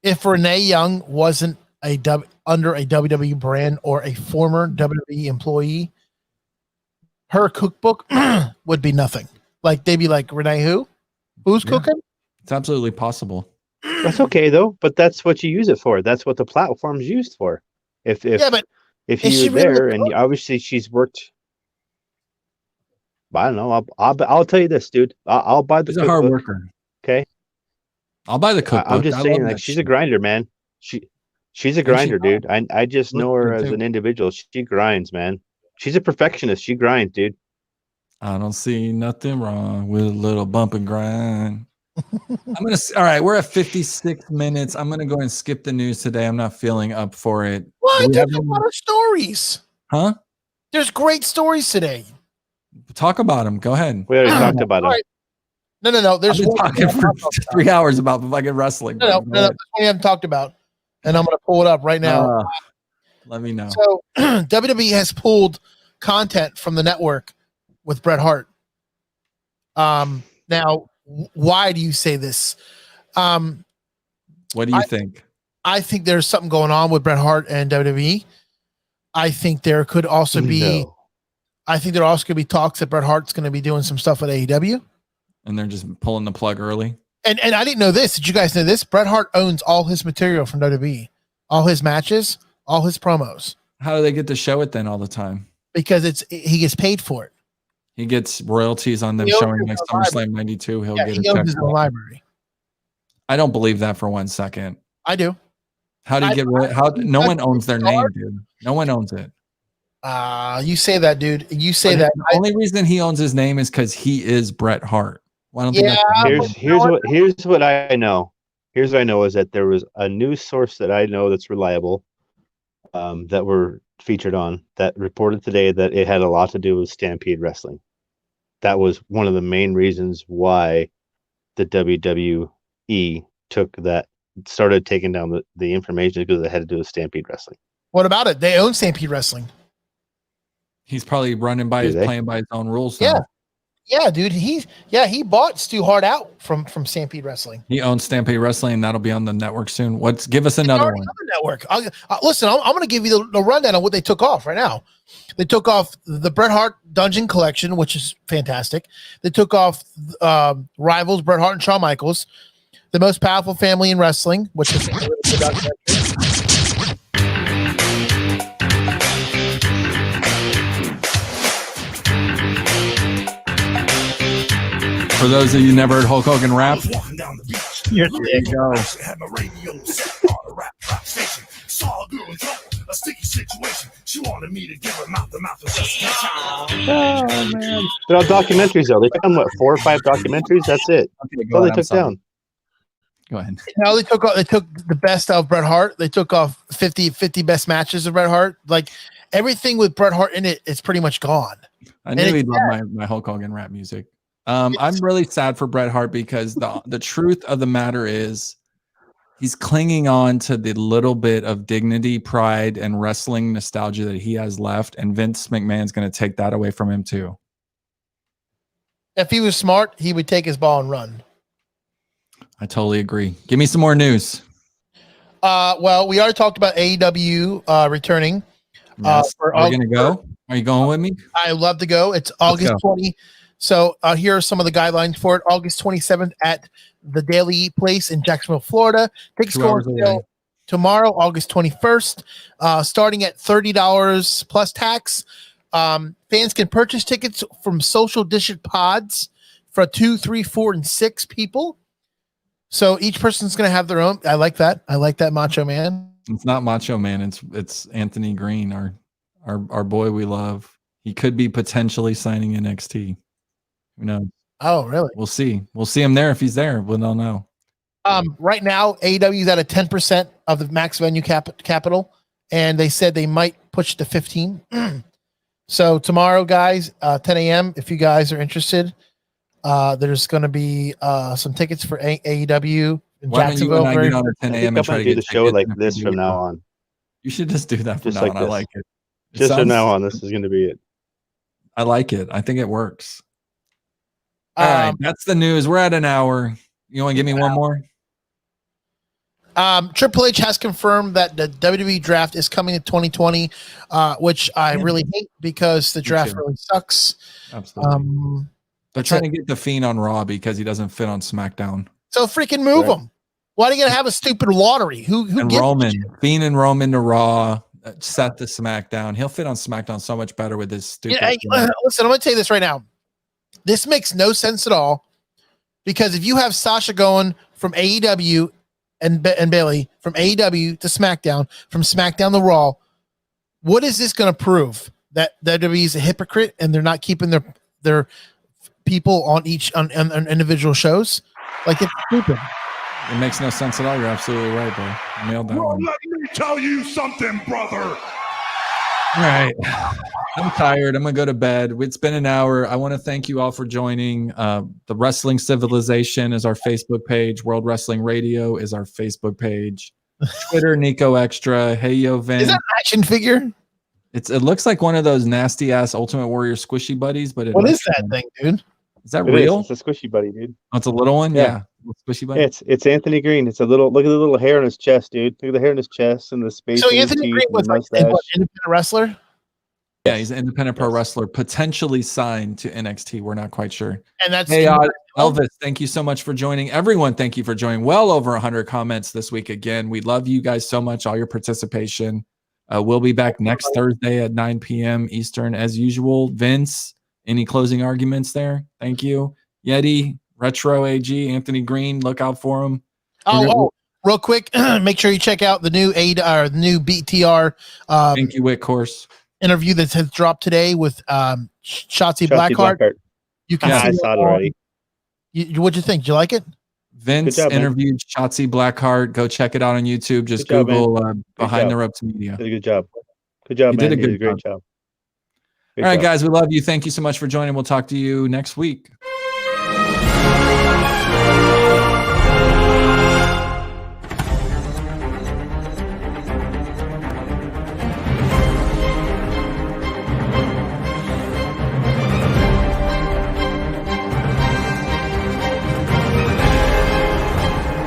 If Renee Young wasn't under a WWE brand or a former WWE employee, her cookbook would be nothing. Like, they'd be like, Renee, who's cooking? It's absolutely possible. That's okay though, but that's what you use it for. That's what the platform's used for. If you're there really, and obviously she's worked. I don't know. I'll tell you this, dude. I'll buy the. She's a hard worker. Okay. I'll buy the cookbook. I'm just saying, like, she's a grinder, man. She's a grinder, dude. I just know her as an individual. She grinds, man. She's a perfectionist. She grinds, dude. I don't see nothing wrong with a little bump and grind. All right, we're at 56 minutes. I'm gonna go and skip the news today. I'm not feeling up for it. What? There's a lot of stories. Huh? There's great stories today. Talk about them. Go ahead. We already talked about them. Right. No. There's talking for 3 hours about fucking wrestling. No. That's what we haven't talked about, and I'm gonna pull it up right now. Let me know. So WWE has pulled content from the network with Bret Hart. Now, why do you say this? What do you think? I think there's something going on with Bret Hart and WWE. I think there could also be. No. I think there also could be talks that Bret Hart's going to be doing some stuff with AEW. And they're just pulling the plug early. And I didn't know this. Did you guys know this? Bret Hart owns all his material from WWE, all his matches, all his promos. How do they get to show it then all the time? Because he gets paid for it. He gets royalties on them He owns showing his like own SummerSlam '92. He'll get a he check. owns his own library. I don't believe that for 1 second. I do. How do you get rid? How no one owns their name, dude. No one owns it. You say that, dude. You say that. The only reason he owns his name is because he is Bret Hart. Well, I don't think that's Here's what I know. Here's what I know is that there was a news source that I know that's reliable, that were featured on that reported today that it had a lot to do with Stampede Wrestling. That was one of the main reasons why the WWE started taking down the information, because it had to do with Stampede Wrestling. What about it? They own Stampede Wrestling. he's probably playing by his own rules. Yeah. Now. Yeah, dude. He bought Stu Hart out from Stampede Wrestling. He owns Stampede Wrestling, and that'll be on the network soon. Give us another one. On the network. Listen, I'm going to give you the rundown on what they took off right now. They took off the Bret Hart Dungeon Collection, which is fantastic. They took off Rivals, Bret Hart and Shawn Michaels, The Most Powerful Family in Wrestling, which is a really good documentary. For those of you who never heard Hulk Hogan rap, There you go. A sticky situation. She wanted me to give her mouth to mouth. Oh man, they're all documentaries though. They took on 4 or 5 documentaries. That's it. That's all they took down. Go ahead. Now they took the best of Bret Hart. They took off 50 best matches of Bret Hart. Like everything with Bret Hart in it is pretty much gone. I knew he'd love my Hulk Hogan rap music. I'm really sad for Bret Hart because the truth of the matter is he's clinging on to the little bit of dignity, pride, and wrestling nostalgia that he has left, and Vince McMahon's going to take that away from him too. If he was smart, he would take his ball and run. I totally agree. Give me some more news. Well, we already talked about AEW returning. Yes. Are we going to go? Are you going with me? I love to go. It's August 20. So here are some of the guidelines for it. August 27th at the Daily Place in Jacksonville, Florida. Tickets go until tomorrow, August 21st, starting at $30 plus tax. Fans can purchase tickets from social district pods for 2, 3, 4, and 6 people. So each person's going to have their own. I like that. I like that, Macho Man. It's not Macho Man. It's Anthony Green, our boy we love. He could be potentially signing NXT. Who knows? Oh, really? We'll see. We'll see him there if he's there. We'll know. Right now, AEW is at a 10% of the max venue capital, and they said they might push to 15. So tomorrow, guys, 10 a.m. If you guys are interested, there's going to be some tickets for AEW in Jacksonville. Why don't you 10 a.m. and try to do get the show like this from now on? You should just do that from Just now like on. I this. like it. Just from now on, this is going to be it. I like it. I think it works. All right, that's the news. We're at an hour. You want to give me one more? Triple H has confirmed that the WWE draft is coming in 2020, which I really hate because the draft really sucks. Absolutely. They're trying to get the Fiend on Raw because he doesn't fit on SmackDown. So freaking move him. Why are you gonna have a stupid lottery? Who and Roman, Fiend and Roman to Raw, Seth to SmackDown. He'll fit on SmackDown so much better with this stupid. Listen, I'm gonna tell you this right now. This makes no sense at all because if you have Sasha going from AEW and Bayley from AEW to SmackDown, from SmackDown to Raw, what is this going to prove? That WWE is a hypocrite and they're not keeping their people on individual shows? Like, it's stupid. It makes no sense at all. You're absolutely right, bro. You nailed that one. Let me tell you something, brother. All right. I'm tired. I'm going to go to bed. It's been an hour. I want to thank you all for joining. The Wrestling Civilization is our Facebook page. World Wrestling Radio is our Facebook page. Twitter, Niko Extra. Hey, yo, Vin. Is that an action figure? It looks like one of those nasty ass Ultimate Warrior squishy buddies, but what is that thing, dude? Is that real? It's a squishy buddy, dude. Oh, it's a little one? Yeah. Squishy buddy. Yeah, it's Anthony Green. It's a little, look at the little hair on his chest, dude. Look at the hair on his chest and the space. So Anthony Green was like an independent wrestler? Yeah, he's an independent pro wrestler, potentially signed to NXT. We're not quite sure. And that's hey, Elvis, thank you so much for joining. Everyone, thank you for joining. Well over 100 comments this week again. We love you guys so much, all your participation. We'll be back next Thursday at 9 p.m. Eastern as usual. Vince, any closing arguments there? Thank you. Yeti, Retro AG, Anthony Green, look out for him. Real quick, make sure you check out the new new BTR thank you, Wick course interview that has dropped today with Shotzi Blackheart. You can see I saw it already. What'd you think? Did you like it? Vince interviewed Shotzi Blackheart. Go check it out on YouTube. Just Google Behind the Ropes Media. Did a good job. Good job, man. Did a great job. All right, guys, we love you. Thank you so much for joining. We'll talk to you next week.